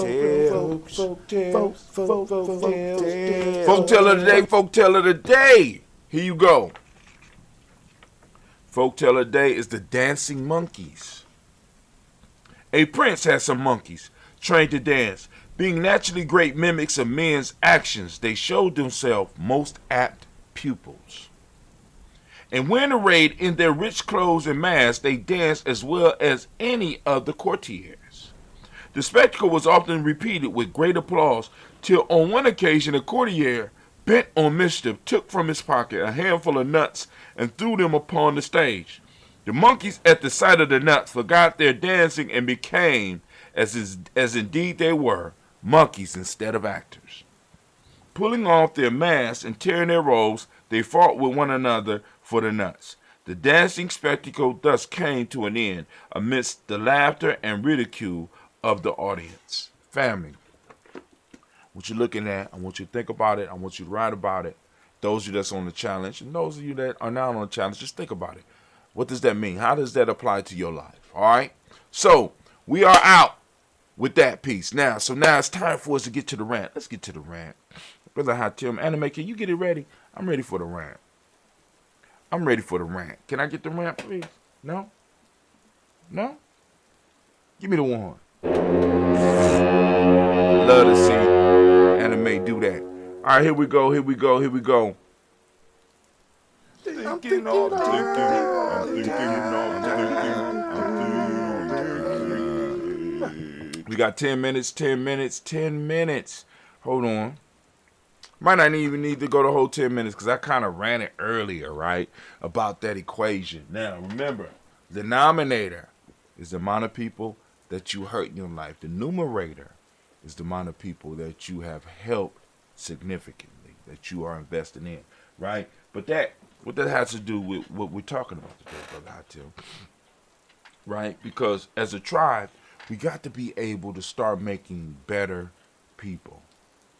of the day. Here you go. Folk tale of the day is the dancing monkeys. A prince had some monkeys trained to dance. Being naturally great mimics of men's actions, they showed themselves most apt pupils. And when arrayed in their rich clothes and masks, they danced as well as any of the courtiers. The spectacle was often repeated with great applause, till on one occasion a courtier, bent on mischief, took from his pocket a handful of nuts and threw them upon the stage. The monkeys, at the sight of the nuts, forgot their dancing and became, as indeed they were, monkeys instead of actors. Pulling off their masks and tearing their robes, they fought with one another for the nuts. The dancing spectacle thus came to an end amidst the laughter and ridicule of the audience. Family, what you're looking at, I want you to think about it. I want you to write about it. Those of you that's on the challenge, and those of you that are not on the challenge, just think about it. What does that mean? How does that apply to your life? All right? So, we are out with that piece. Now it's time for us to get to the rant. Let's get to the rant. Brother Hatim, Anime, can you get it ready? I'm ready for the rant. Can I get the rant, please? No? Give me the one. Love to see Anime do that. All right, here we go. We got 10 minutes. Hold on. Might not even need to go the whole 10 minutes because I kind of ran it earlier, right? About that equation. Now, remember, the denominator is the amount of people that you hurt in your life. The numerator is the amount of people that you have helped significantly, that you are investing in, right? But What that has to do with what we're talking about today, Brother Hatil. Right? Because as a tribe, we got to be able to start making better people.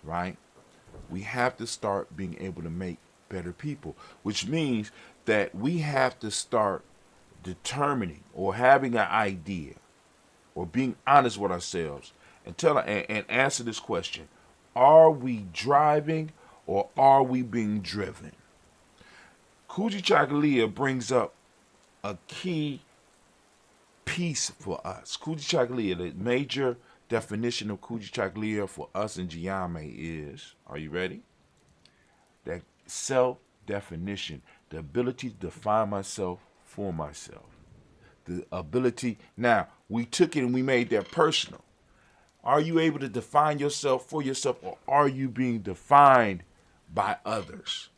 Right? We have to start being able to make better people, which means that we have to start determining or having an idea or being honest with ourselves and and answer this question: are we driving or are we being driven? Kujichagulia brings up a key piece for us. Kujichagulia, the major definition of Kujichagulia for us in Giame is, are you ready? That self-definition, the ability to define myself for myself. The ability, now, we took it and we made that personal. Are you able to define yourself for yourself, or are you being defined by others?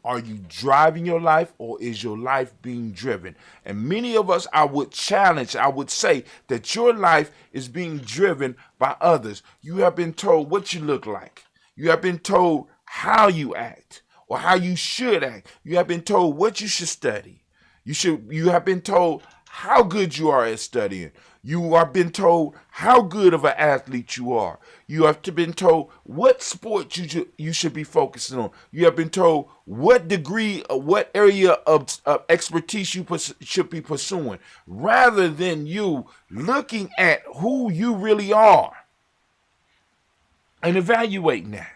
Are you driving your life, or is your life being driven? And many of us, I would say that your life is being driven by others. You have been told what you look like. You have been told how you act or how you should act. You have been told what you should study. You have been told how good you are at studying. You have been told how good of an athlete you are. You have been told what sport you should be focusing on. You have been told what degree or what area of expertise you should be pursuing, rather than you looking at who you really are and evaluating that.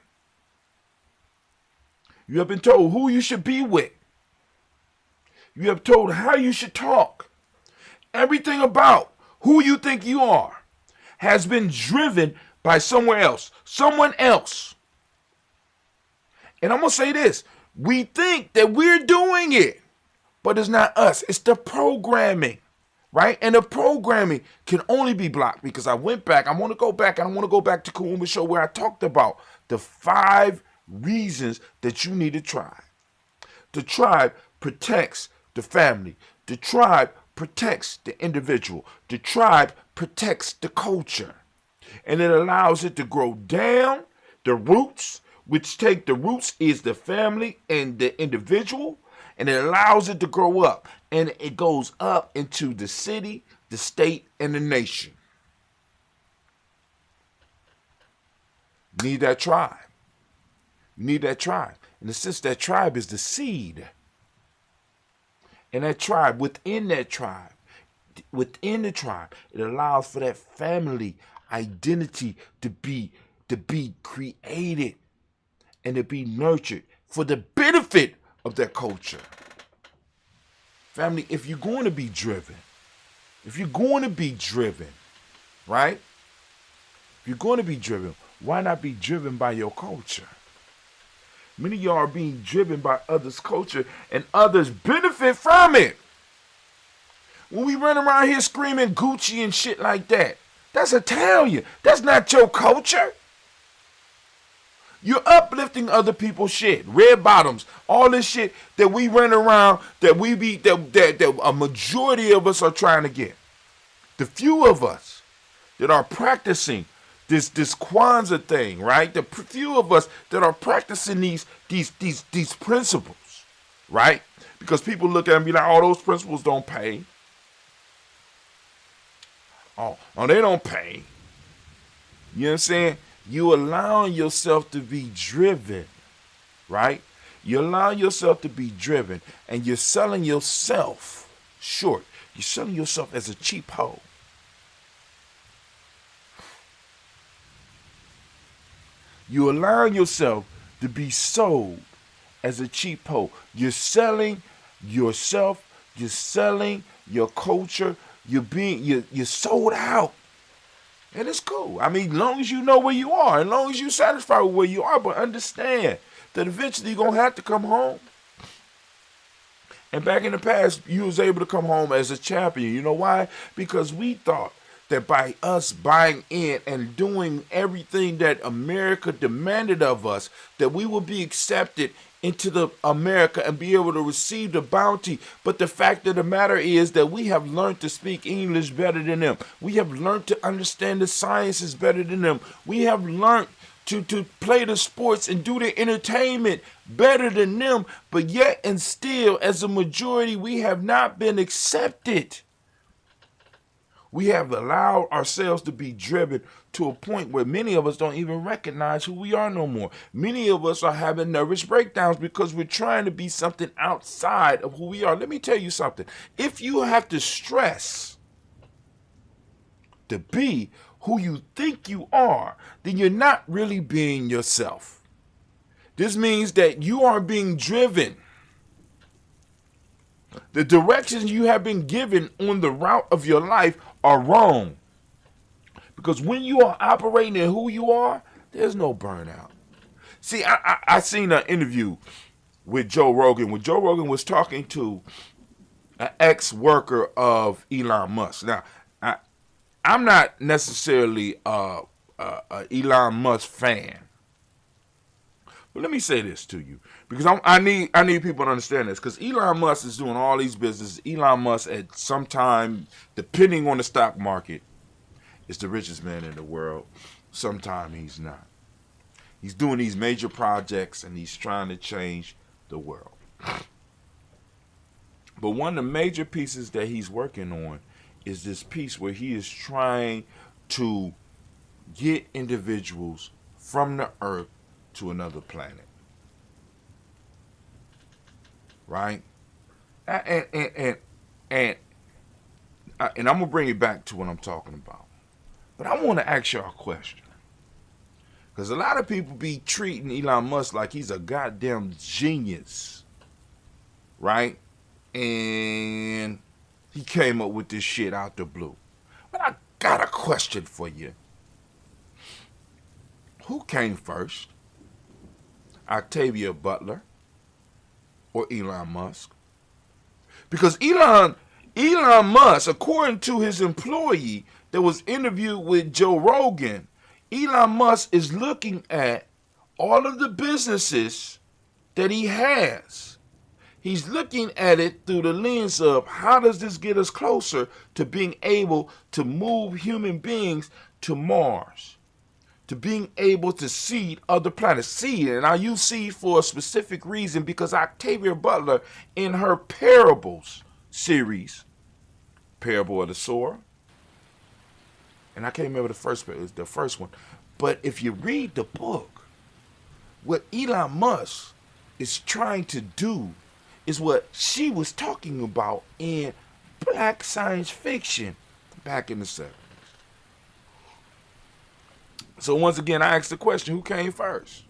You have been told who you should be with. You have told how you should talk. Everything about who you think you are has been driven by someone else. And I'm going to say this. We think that we're doing it, but it's not us. It's the programming, right? And the programming can only be blocked because I went back. I want to go back to Kuumba Show where I talked about the 5 reasons that you need a tribe. The tribe protects the family. The tribe protects the individual. The tribe protects the culture. And it allows it to grow down the roots, which take the roots is the family and the individual, and it allows it to grow up. And it goes up into the city, the state, and the nation. Need that tribe. Need that tribe. In the sense that tribe is the seed. And that tribe, within the tribe, it allows for that family identity to be created and to be nurtured for the benefit of their culture. Family, if you're going to be driven, right? If you're going to be driven, why not be driven by your culture? Many of y'all are being driven by others' culture, and others benefit from it. When we run around here screaming Gucci and shit like that, that's Italian. That's not your culture. You're uplifting other people's shit. Red bottoms, all this shit that we run around, that a majority of us are trying to get. The few of us that are practicing this Kwanzaa thing, right? The few of us that are practicing these principles, right? Because people look at them and be like, oh, those principles don't pay. Oh, no, they don't pay. You know what I'm saying? You allowing yourself to be driven, right? You allow yourself to be driven, and you're selling yourself short. You're selling yourself as a cheap hoe. You allowing yourself to be sold as a cheap hoe. You're selling yourself. You're selling your culture. You're sold out. And it's cool. I mean, as long as you know where you are, as long as you're satisfied with where you are, but understand that eventually you're going to have to come home. And back in the past, you was able to come home as a champion. You know why? Because we thought that by us buying in and doing everything that America demanded of us, that we would be accepted into the America and be able to receive the bounty. But the fact of the matter is that we have learned to speak English better than them. We have learned to understand the sciences better than them. We have learned to play the sports and do the entertainment better than them, but yet and still, as a majority, we have not been accepted. We have allowed ourselves to be driven to a point where many of us don't even recognize who we are no more. Many of us are having nervous breakdowns because we're trying to be something outside of who we are. Let me tell you something. If you have to stress to be who you think you are, then you're not really being yourself. This means that you are being driven. The directions you have been given on the route of your life are wrong. Because when you are operating in who you are, there's no burnout. See, I seen an interview with Joe Rogan when Joe Rogan was talking to an ex-worker of Elon Musk. Now, I'm not necessarily a Elon Musk fan. But let me say this to you, because I need people to understand this, because Elon Musk is doing all these businesses. Elon Musk, at some time, depending on the stock market, is the richest man in the world. Sometime he's not. He's doing these major projects, and he's trying to change the world. But one of the major pieces that he's working on is this piece where he is trying to get individuals from the earth to another planet, right? And I'm gonna bring it back to what I'm talking about, but I want to ask y'all a question, because a lot of people be treating Elon Musk like he's a goddamn genius, right? And he came up with this shit out the blue. But I got a question for you. Who came first? Octavia Butler or Elon Musk? Because Elon Musk, according to his employee that was interviewed with Joe Rogan, Elon Musk is looking at all of the businesses that he has. He's looking at it through the lens of, how does this get us closer to being able to move human beings to Mars? To being able to seed other planets. Seed, and I use seed for a specific reason, because Octavia Butler, in her Parables series, Parable of the Sower, and I can't remember the first one, but if you read the book, what Elon Musk is trying to do is what she was talking about in black science fiction back in the 70s. So once again, I asked the question, who came first?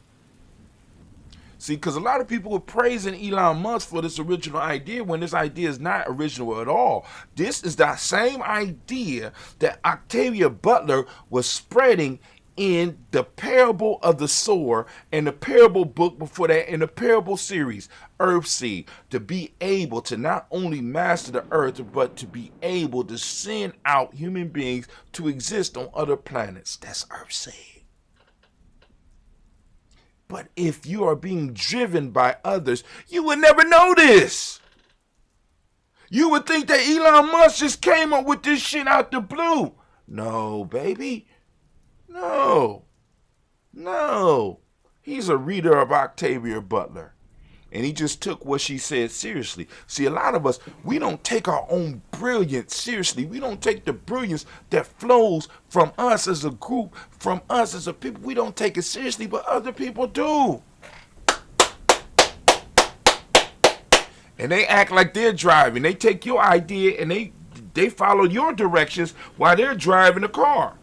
See, because a lot of people were praising Elon Musk for this original idea when this idea is not original at all. This is that same idea that Octavia Butler was spreading in the Parable of the Sower and the Parable book before that, in the Parable series, Earthseed, to be able to not only master the earth, but to be able to send out human beings to exist on other planets. That's Earthseed. But if you are being driven by others, you would never know this. You would think that Elon Musk just came up with this shit out the blue. No, baby. No. He's a reader of Octavia Butler. And he just took what she said seriously. See, a lot of us, we don't take our own brilliance seriously. We don't take the brilliance that flows from us as a group, from us as a people. We don't take it seriously, but other people do. And they act like they're driving. They take your idea and they follow your directions while they're driving the car.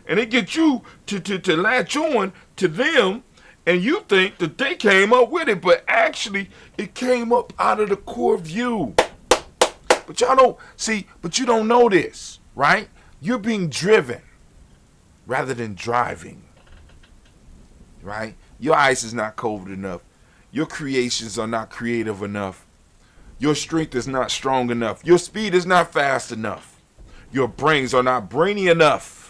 And they get you to latch on to them, and you think that they came up with it, but actually it came up out of the core view. But y'all don't see, but you don't know this, right? You're being driven rather than driving, right? Your ice is not cold enough. Your creations are not creative enough. Your strength is not strong enough. Your speed is not fast enough. Your brains are not brainy enough.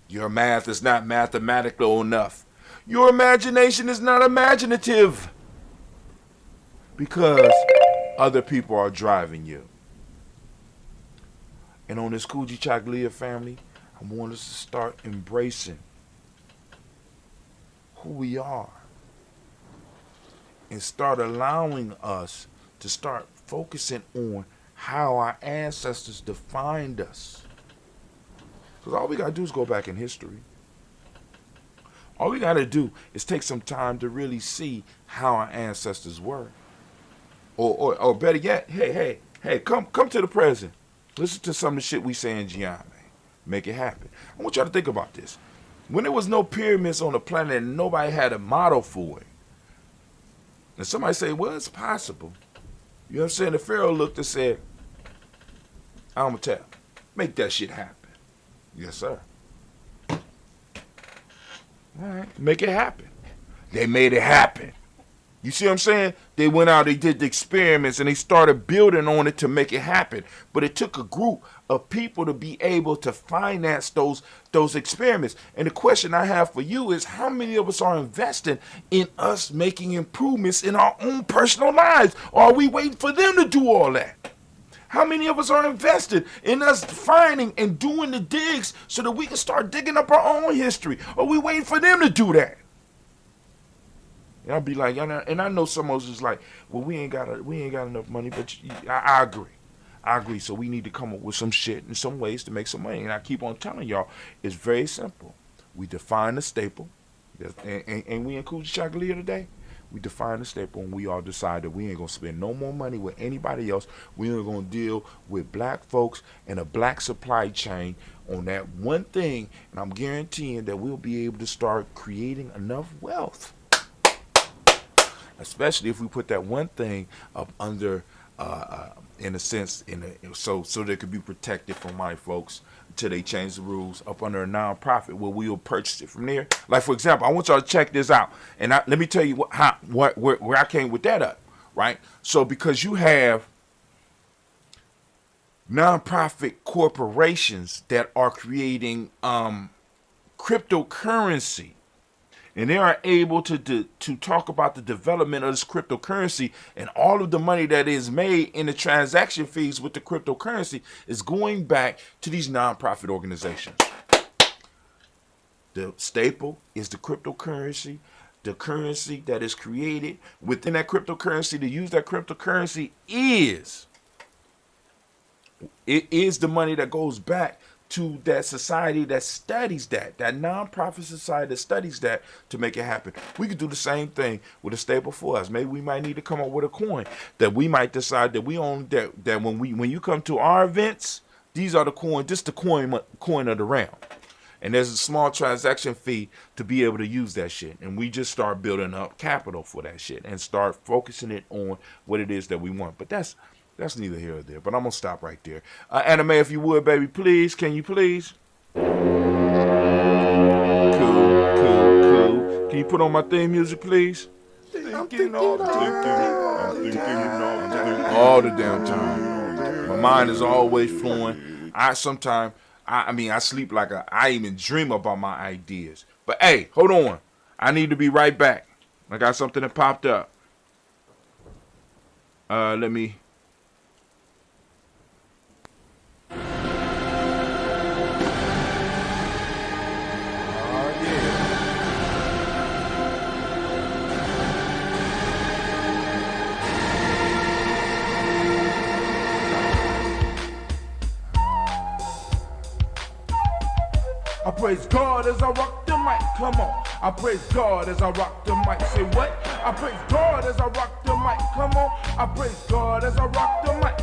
Your math is not mathematical enough. Your imagination is not imaginative. Because other people are driving you. And on this Kujichagulia family, I want us to start embracing who we are and start allowing us to start focusing on how our ancestors defined us. Because all we got to do is go back in history. All we got to do is take some time to really see how our ancestors were. Or better yet, hey, come to the present. Listen to some of the shit we say in Gianni. Make it happen. I want y'all to think about this. When there was no pyramids on the planet and nobody had a model for it, and somebody say, well, it's possible. You know what I'm saying? The Pharaoh looked and said, I'm going to tell. Make that shit happen. Yes, sir. All right. Make it happen. They made it happen. You see what I'm saying? They went out, they did the experiments, and they started building on it to make it happen. But it took a group of people to be able to finance those experiments. And the question I have for you is, how many of us are investing in us making improvements in our own personal lives? Or are we waiting for them to do all that? How many of us are invested in us finding and doing the digs so that we can start digging up our own history? Or are we waiting for them to do that? And I'll be like, and I know some of us is like, well, we ain't got enough money, but I agree. So we need to come up with some shit and some ways to make some money. And I keep on telling y'all, it's very simple. We define the staple, and we in Kujichagulia today. We define the staple, and we all decide that we ain't gonna spend no more money with anybody else. We ain't gonna deal with black folks and a black supply chain on that one thing. And I'm guaranteeing that we'll be able to start creating enough wealth. Especially if we put that one thing up under, in a sense, so they could be protected from white folks until they change the rules, up under a non-profit where we'll purchase it from there. Like, for example, I want y'all to check this out, and let me tell you where I came with that up, right? So because you have non-profit corporations that are creating cryptocurrency. And they are able to talk about the development of this cryptocurrency, and all of the money that is made in the transaction fees with the cryptocurrency is going back to these nonprofit organizations. The staple is the cryptocurrency. The currency that is created within that cryptocurrency, to use that cryptocurrency is the money that goes back to that society that studies that nonprofit society that studies that to make it happen. We could do the same thing with a staple for us. Maybe we might need to come up with a coin that we might decide that we own, that when you come to our events, these are the coin, just the coin of the realm. And there's a small transaction fee to be able to use that shit. And we just start building up capital for that shit and start focusing it on what it is that we want. But that's neither here or there, but I'm going to stop right there. Anime, if you would, baby, please. Can you please? Cool. Can you put on my theme music, please? I'm thinking all the damn time. My mind is always flowing. I sleep like I even dream about my ideas. But hey, hold on. I need to be right back. I got something that popped up. Let me... I praise God as I rock the mic, come on. I praise God as I rock the mic. Say what? I praise God as I rock the mic, come on. I praise God as I rock the mic.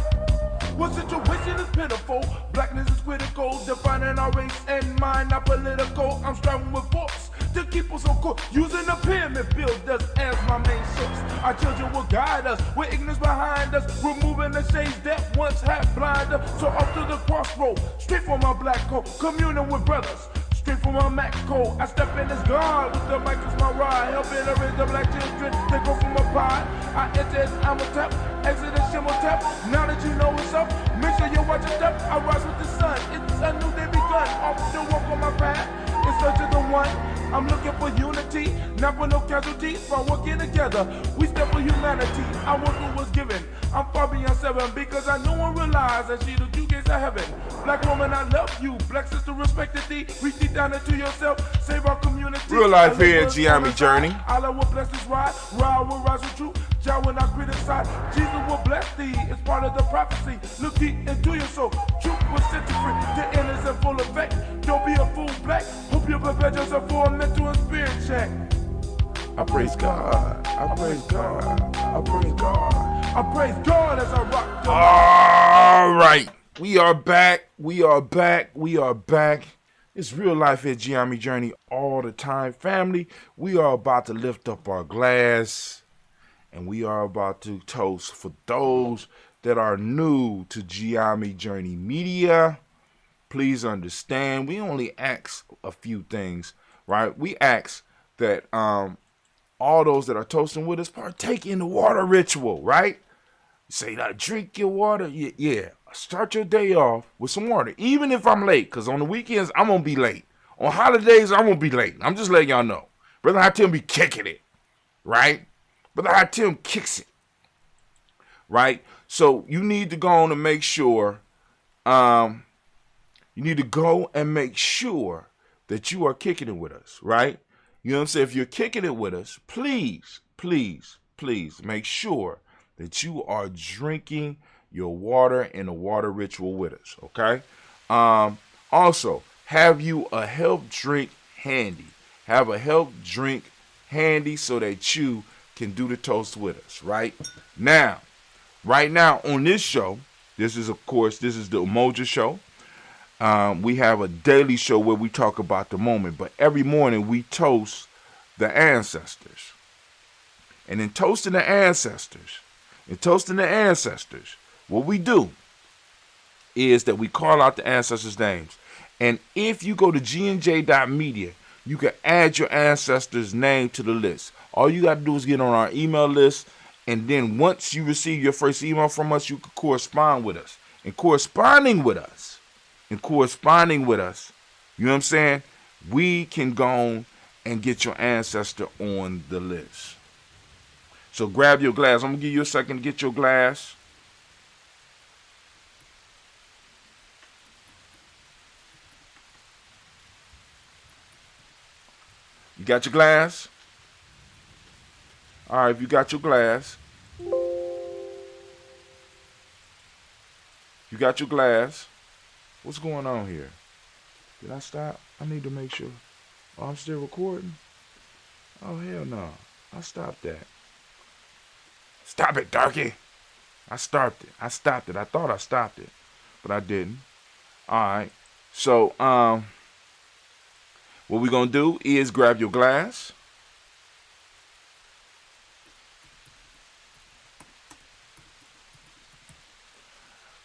What situation is pitiful? Blackness is critical, defining our race and mind, not political. I'm striving with force to keep us on course, using the pyramid builders as my main source. Our children will guide us with ignorance behind us, removing the shades that once had blinded us. So off to the crossroad, straight for my black coat, communing with brothers. Straight from my Mac code, I step in as God with the mic as my ride, helping to raise the black children. They go from a pie. I enter as I'm a tap, exit as shimmer tap. Now that you know what's up, make sure you watch your step. I rise with the sun. It's a new day begun. Off the walk on my path. It's search of the one. I'm looking for unity, not for no casualties. By working together, we stand for humanity. I was what was given. I'm far beyond 7 because I know and realize that she the two gates of heaven. Black woman, I love you. Black sister, respected thee. Reach deep down into yourself. Save our community. Real life here at Giammi Journey. Allah will bless this ride. Ride will rise with truth. Jah will not criticize. Jesus will bless thee. It's part of the prophecy. Look deep into your soul. Truth will set you free. The end is in full effect. Don't be a fool, black. Hope you prepare yourself for a mental and spirit check. I praise God. I praise God. I praise God. I praise God as I rock the All right. We are back. We are back. We are back. It's real life at Giammi Journey all the time. Family, we are about to lift up our glass and we are about to toast for those that are new to Giammi Journey Media. Please understand, we only ask a few things, right? We ask that all those that are toasting with us partake in the water ritual, right? Say, now drink your water. Yeah. Start your day off with some water, even if I'm late, because on the weekends, I'm going to be late. On holidays, I'm going to be late. I'm just letting y'all know. Brother Hatim be kicking it, right? Brother Hatim kicks it, right? So you need to go on and make sure, that you are kicking it with us, right? You know what I'm saying? If you're kicking it with us, please, please, please make sure that you are drinking your water in a water ritual with us, okay? Also, have you a health drink handy. Have a health drink handy so that you can do the toast with us, right? Now, right now on this show, this is the Umoja Show. We have a daily show where we talk about the moment, but every morning we toast the ancestors. And in toasting the ancestors, what we do is that we call out the ancestors' names. And if you go to gnj.media, you can add your ancestors' name to the list. All you got to do is get on our email list. And then once you receive your first email from us, you can correspond with us. And corresponding with us, you know what I'm saying? We can go and get your ancestor on the list. So grab your glass. I'm going to give you a second to get your glass. You got your glass? All right, if you got your glass. You got your glass. What's going on here? Did I stop? I need to make sure. Oh, I'm still recording? Oh, hell no. I stopped that. Stop it, Darky. I stopped it. I thought I stopped it, but I didn't. All right. So, what we're going to do is grab your glass.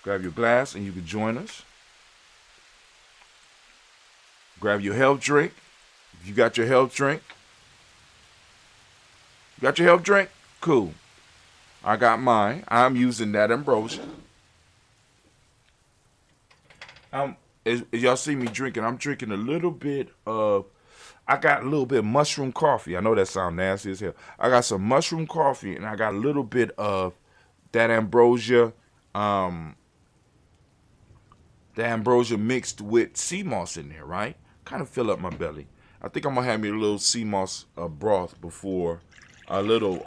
Grab your glass and you can join us. Grab your health drink. If you got your health drink. You got your health drink? Cool. I got mine. I'm using that ambrosia. As y'all see me drinking, I'm drinking a little bit of, I got a little bit of mushroom coffee. I know that sounds nasty as hell. I got some mushroom coffee and I got a little bit of that ambrosia, mixed with sea moss in there, right? Kind of fill up my belly. I think I'm gonna have me a little sea moss broth before, a little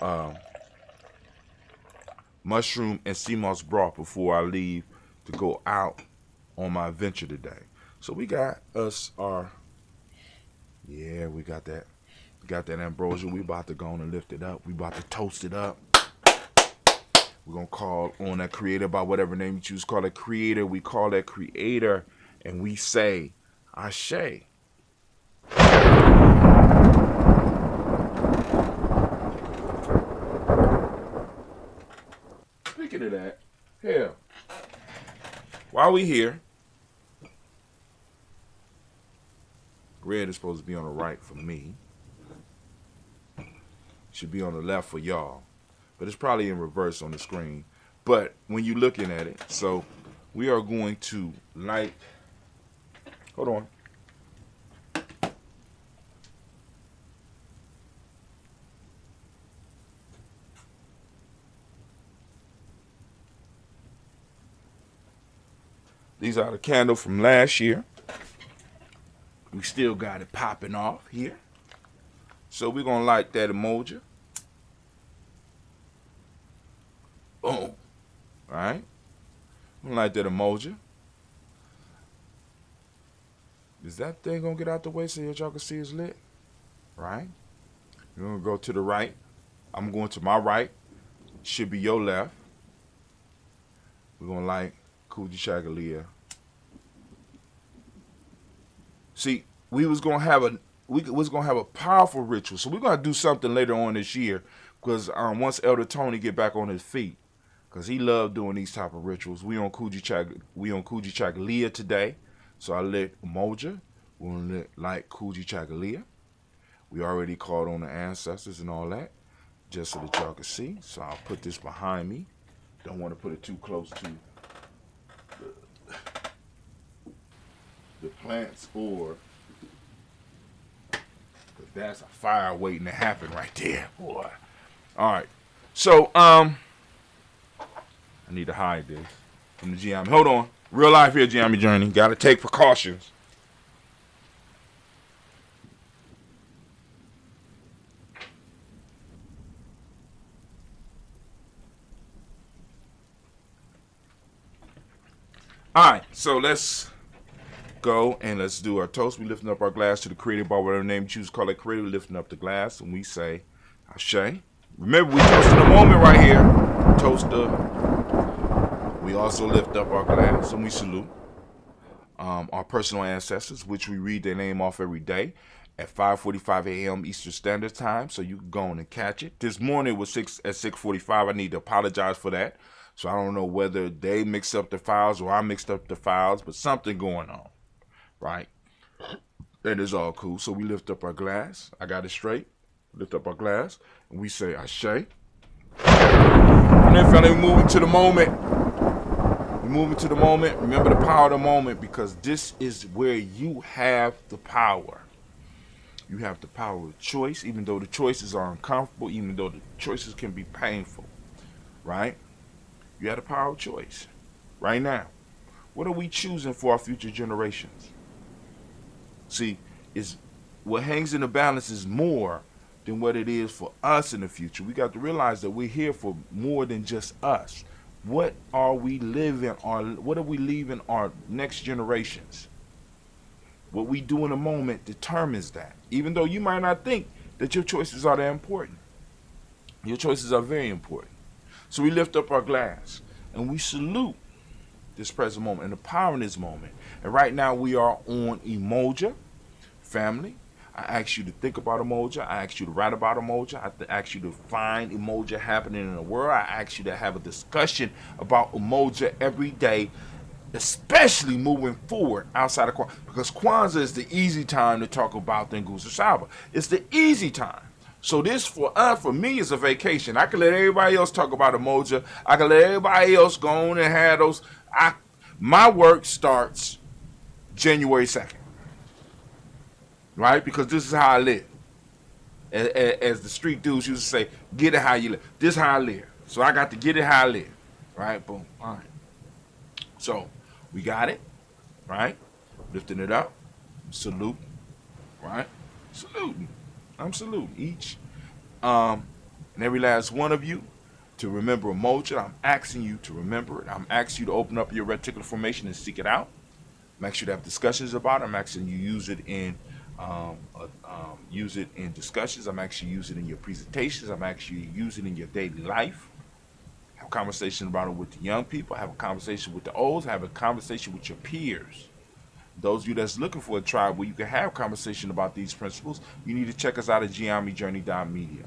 mushroom and sea moss broth before I leave to go out on my adventure today. So we got us our, yeah, we got that. We got that ambrosia. We about to go on and lift it up. We about to toast it up. We're going to call on that creator by whatever name you choose. Call it creator. We call that creator and we say, Ashe. Speaking of that, hell, while we here, red is supposed to be on the right for me. Should be on the left for y'all. But it's probably in reverse on the screen. But when you're looking at it, so we are going to light. Hold on. These are the candles from last year. We still got it popping off here. So we're going to light that emoji. Boom. All right. I'm going to light that emoji. Is that thing going to get out the way so y'all can see it's lit? Right. You're going to go to the right. I'm going to my right. Should be your left. We're going to light Kujichagulia. See, we was gonna have a powerful ritual. So we're gonna do something later on this year, because once Elder Tony get back on his feet, because he loved doing these type of rituals. We on Kujichagulia today. So I lit Umoja. We're gonna light Kujichagulia. We already called on the ancestors and all that, just so that y'all can see. So I'll put this behind me. Don't want to put it too close to the plants, or because that's a fire waiting to happen right there, boy. All right, so I need to hide this from the Giambi. Hold on, real life here, Giambi Journey. Got to take precautions. All right, so let's go and let's do our toast. We lifting up our glass to the Creator by whatever name you choose to call that Creator. We lifting up the glass and we say, Ashe. Remember, we toasting the moment right here. Toaster. We also lift up our glass and we salute our personal ancestors, which we read their name off every day at 5:45 a.m. Eastern Standard Time. So you can go on and catch it. This morning it was at 6:45. I need to apologize for that. So I don't know whether they mixed up the files or I mixed up the files, but something going on. Right? That is all cool. So we lift up our glass. I got it straight. Lift up our glass. And we say, Ashe. And then, family, we're moving to the moment. We're moving to the moment. Remember the power of the moment, because this is where you have the power. You have the power of choice, even though the choices are uncomfortable, even though the choices can be painful. Right? You have the power of choice. Right now. What are we choosing for our future generations? See, what hangs in the balance is more than what it is for us in the future. We got to realize that we're here for more than just us. What are we leaving our next generations? What we do in a moment determines that. Even though you might not think that your choices are that important. Your choices are very important. So we lift up our glass and we salute this present moment and the power in this moment. And right now we are on Umoja. Family, I ask you to think about Umoja. I ask you to write about Umoja. I ask you to find Umoja happening in the world. I ask you to have a discussion about Umoja every day, especially moving forward outside of Kwanzaa. Because Kwanzaa is the easy time to talk about Nguzo Saba. It's the easy time. So this for me is a vacation. I can let everybody else talk about Umoja. I can let everybody else go on and have those. My work starts January 2nd. Right? Because this is how I live. As the street dudes used to say, get it how you live. This is how I live. So I got to get it how I live. Right? Boom. All right. So we got it. Right? Lifting it up. Salute. Right? Saluting. I'm saluting each and every last one of you to remember Umoja. I'm asking you to remember it. I'm asking you to open up your reticular formation and seek it out. I'm asking you to have discussions about it. I'm asking you to use it in discussions. I'm actually using it in your presentations. I'm actually using it in your daily life. Have a conversation about it with the young people. Have a conversation with the olds. Have a conversation with your peers. Those of you that's looking for a tribe where you can have a conversation about these principles, you need to check us out at giamijourney.media,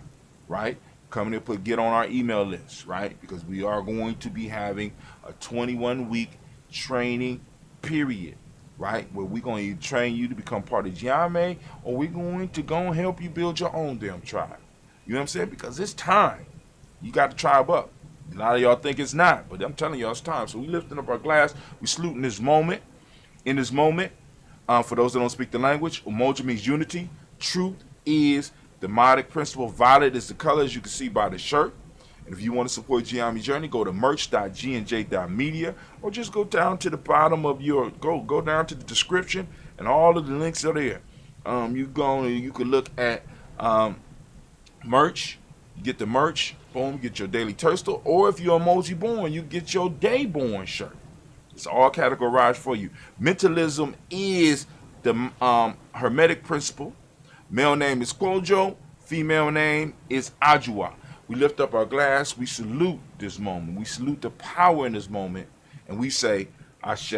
right? Come in and get on our email list, right? Because we are going to be having a 21-week training period, right? Where we're going to either train you to become part of Giame, or we're going to go and help you build your own damn tribe. You know what I'm saying? Because it's time. You got the tribe up. A lot of y'all think it's not, but I'm telling y'all it's time. So we lifting up our glass. We saluting this moment. In this moment, for those that don't speak the language, Umoja means unity. Truth is the demonic principle. Violet is the color, as you can see by the shirt. And if you want to support Giammi's Journey, go to merch.gnj.media, or just go down to the bottom of your, go down to the description, and all of the links are there. You can look at merch, you get the merch, boom, get your Daily Toaster, or if you're emoji born, you get your Day Born shirt. It's all categorized for you. Mentalism is the Hermetic principle. Male name is Kojo, female name is Ajua. We lift up our glass, we salute this moment, we salute the power in this moment, and we say, Ashe.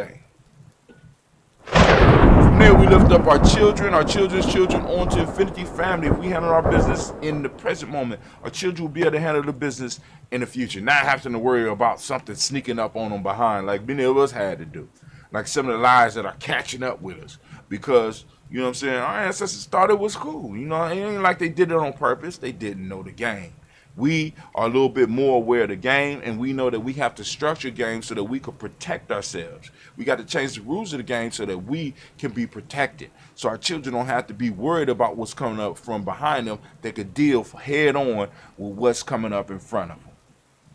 From there, we lift up our children, our children's children, on to infinity. Family. If we handle our business in the present moment, our children will be able to handle the business in the future, not having to worry about something sneaking up on them behind like many of us had to do, like some of the lies that are catching up with us. Because, you know what I'm saying, our ancestors thought it was cool. You know, it ain't like they did it on purpose. They didn't know the game. We are a little bit more aware of the game, and we know that we have to structure games so that we can protect ourselves. We got to change the rules of the game so that we can be protected. So our children don't have to be worried about what's coming up from behind them. They could deal head on with what's coming up in front of them,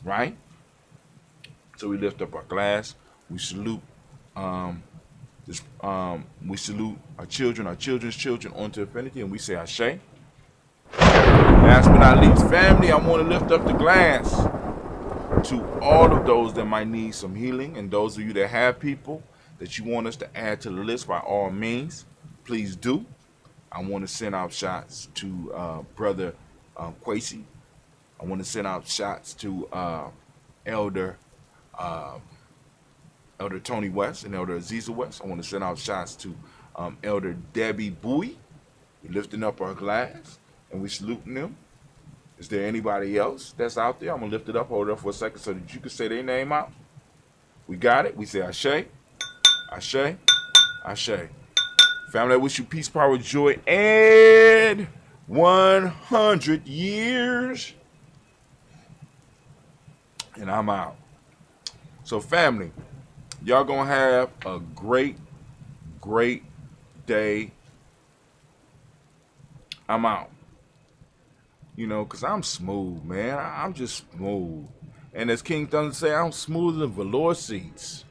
right? So we lift up our glass. We salute we salute our children, our children's children, onto infinity, and we say Ashe. Last but not least, family, I want to lift up the glass to all of those that might need some healing, and those of you that have people that you want us to add to the list, by all means, please do. I want to send out shots to Brother Kwesi. I want to send out shots to Elder Tony West and Elder Aziza West. I want to send out shots to Elder Debbie Bowie. We're lifting up our glass and we saluting them. Is there anybody else that's out there? I'm going to lift it up, hold it up for a second so that you can say their name out. We got it. We say Ashe, Ashe, Ashe. Family, I wish you peace, power, joy, and 100 years. And I'm out. So family, y'all gonna have a great, great day. I'm out. You know, because I'm smooth, man. I'm just smooth. And as King Thunder say, I'm smoother than velour seats.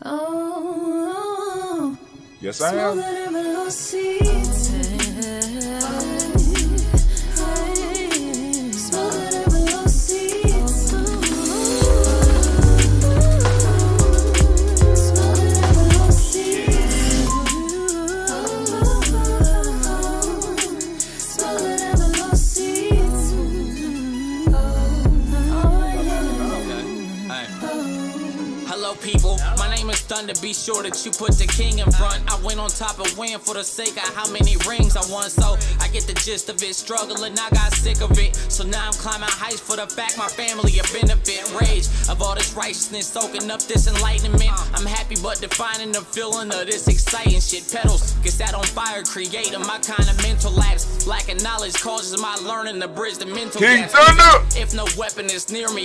Oh, yes, I am. smoother than velour seats. Smoother than velour seats. Smoother than velour seats. Smoother than velour seats. Hello, people. My name is Thunder. Be sure that you put the king in front. I went on top and win for the sake of how many rings I won. So I get the gist of it. Struggling, I got sick of it. So now I'm climbing heights for the fact my family a benefit. Rage of all this righteousness, soaking up this enlightenment. I'm happy but defining the feeling of this exciting shit. Pedals get that on fire, creating my kind of mental lapse. Lack of knowledge causes my learning to bridge the mental King gaps. Thunder! If no weapon is near me,